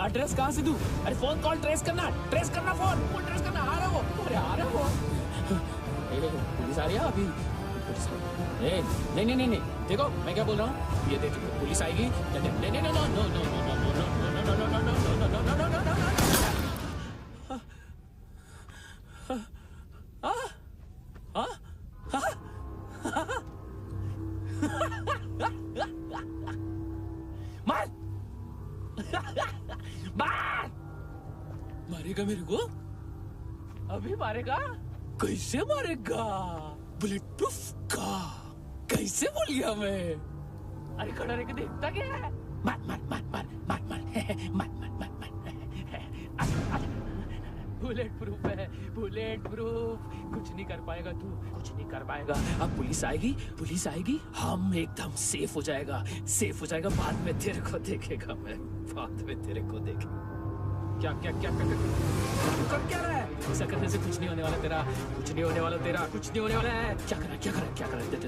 एड्रेस कहाँ से दूं? अरे फोन कॉल ट्रेस करना फोन ट्रेस करना। आ रहा वो, अरे आ रहा वो। पुलिस आ रही है अभी। नहीं देखो मैं क्या बोल रहा हूँ, ये देखो पुलिस आएगी। नहीं मारेगा मेरे को? अभी मारेगा? कैसे मारेगा? बुलेट प्रूफ का कैसे बोल गया मैं? अरे खड़ा रह के देखता क्या है? मार मार मार मार मार मार मार मार मार मार। बुलेट प्रूफ है, बुलेट प्रूफ। कुछ नहीं कर पाएगा तू, कुछ नहीं कर पाएगा। अब पुलिस आएगी, हम एकदम सेफ हो जाएगा, सेफ हो जाएगा। बाद में तेरे को देखेगा मैं, बाद में तेरे को देखेगा। क्या क्या क्या क्या कर क्या रहा है? ऐसा करने से कुछ नहीं होने वाला तेरा, कुछ नहीं होने वाला तेरा, कुछ नहीं होने वाला है। क्या कर रहा है, क्या कर रहा है, क्या कर रहा है? देख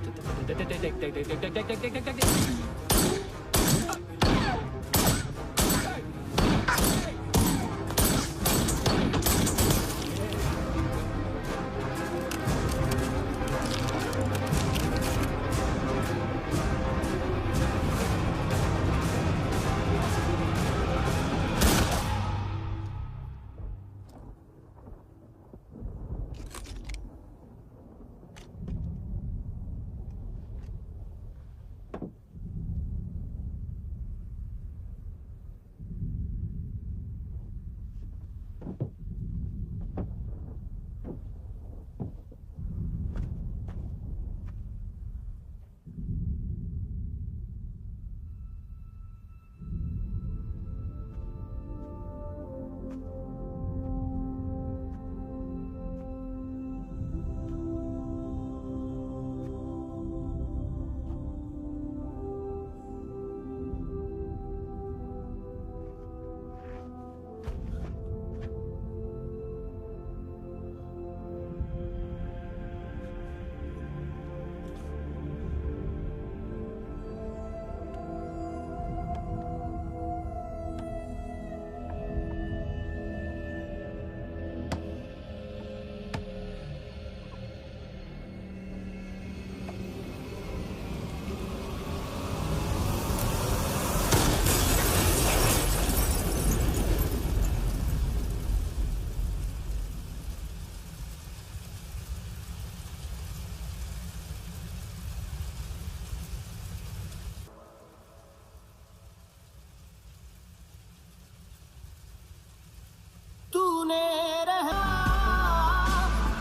तूने रहा,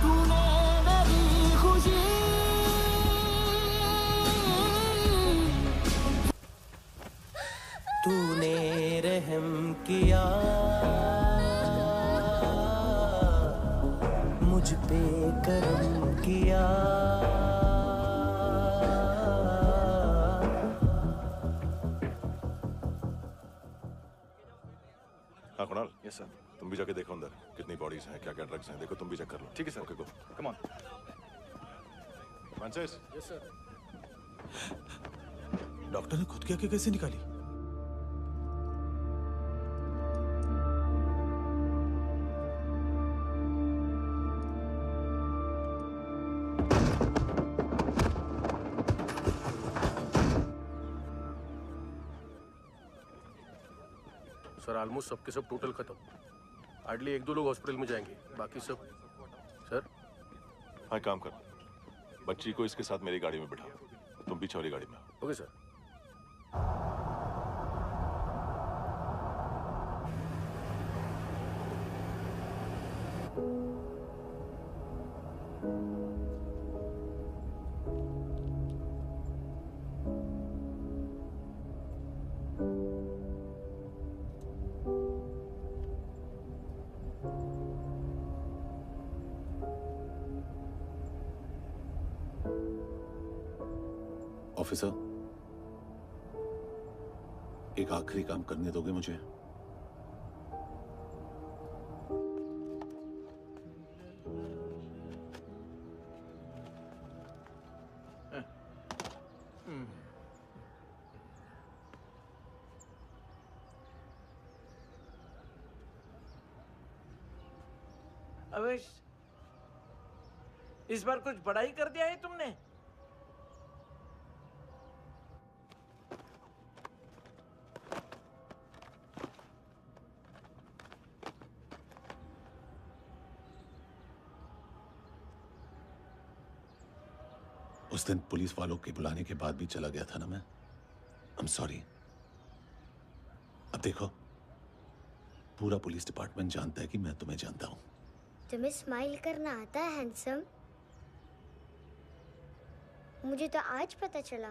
तूने मेरी खुशी। तूने रहम किया मुझ पे, करम किया। हाँ कुणाल। Yes sir. तुम भी जाके देखो अंदर कितनी बॉडीज हैं, क्या क्या ड्रग्स हैं, देखो तुम भी चेक कर लो। ठीक है sir. Okay go, come on. Francis. Yes sir. Doctor ने खुद की आंखें कैसे निकाली? सर ऑलमोस्ट सबके सब टोटल खत्म। हार्डली 1-2 लोग हॉस्पिटल में जाएंगे, बाकी सब। सर हाँ काम कर, बच्ची को इसके साथ मेरी गाड़ी में बिठा, तुम पीछे वाली गाड़ी में। Okay sir. ऑफिसर, एक आखिरी काम करने दोगे मुझे? अवेश, इस बार कुछ बड़ा ही कर दिया है तुमने। उस दिन पुलिस वालों के बुलाने के बाद भी चला गया था ना मैं। I'm sorry। अब देखो, पूरा पुलिस डिपार्टमेंट जानता है कि मैं तुम्हें जानता हूं। तुम्हें स्माइल करना आता है हैंडसम? मुझे तो आज पता चला।